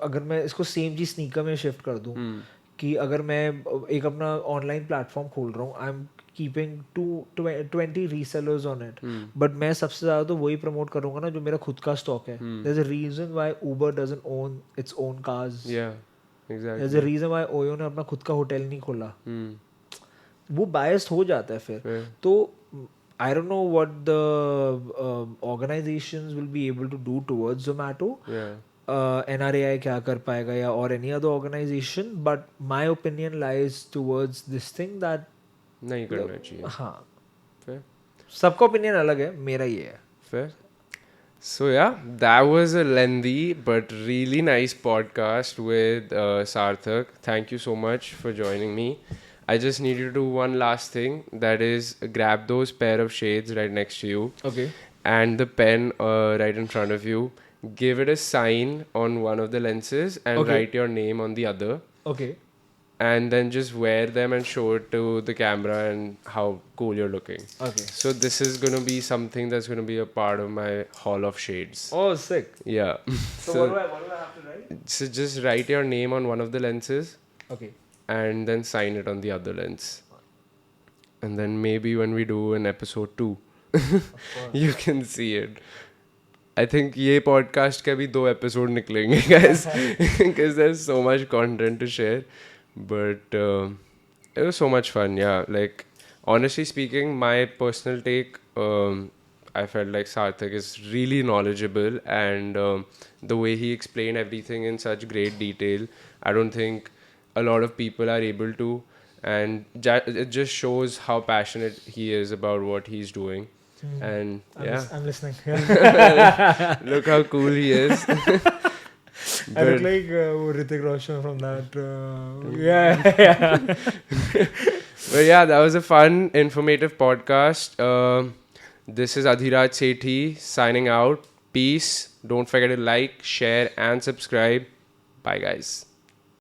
अगर मैं इसको same चीज sneaker में shift कर दूं, कि अगर मैं एक अपना ऑनलाइन प्लेटफॉर्म खोल रहा हूँ, I am keeping 20 resellers on it, but मैं सबसे ज़्यादा तो वही प्रमोट करूँगा ना जो मेरा खुद का स्टॉक है. There is a reason why Uber doesn't own its own cars. There is a reason why OYO ने अपना खुद का होटल नहीं खोला. वो बायस्ड हो जाता है फिर. तो I don't know what the organizations will be able to do towards Zomato. NRAI क्या कर पाएगा या और any other organization, but my opinion lies towards this thing that नहीं करना चाहिए. हाँ, Fair. सबका opinion अलग है, मेरा ये है. Fair. So yeah, that was a lengthy but really nice podcast with Sarthak. Thank you so much for joining me. I just need you to do one last thing, that is grab those pair of shades right next to you. Okay. And the pen right in front of you. Give it a sign on one of the lenses and write your name on the other. Okay. And then just wear them and show it to the camera and how cool you're looking. Okay. So this is going to be something that's going to be a part of my hall of shades. Oh, sick. Yeah. So what do I have to write? So just write your name on one of the lenses. Okay. And then sign it on the other lens. And then maybe when we do an episode 2, you can see it. I think ये podcast के भी 2 episode निकलेंगे, guys, because there's so much content to share. But it was so much fun, yeah. Like, honestly speaking, my personal take, I felt like Sarthak is really knowledgeable, and the way he explained everything in such great detail, I don't think a lot of people are able to, and it just shows how passionate he is about what he's doing. And I'm listening. Look how cool he is. I look like Hrithik Roshan from that. Yeah. But yeah, that was a fun, informative podcast. This is Adhiraj Sethi signing out. Peace. Don't forget to like, share, and subscribe. Bye, guys.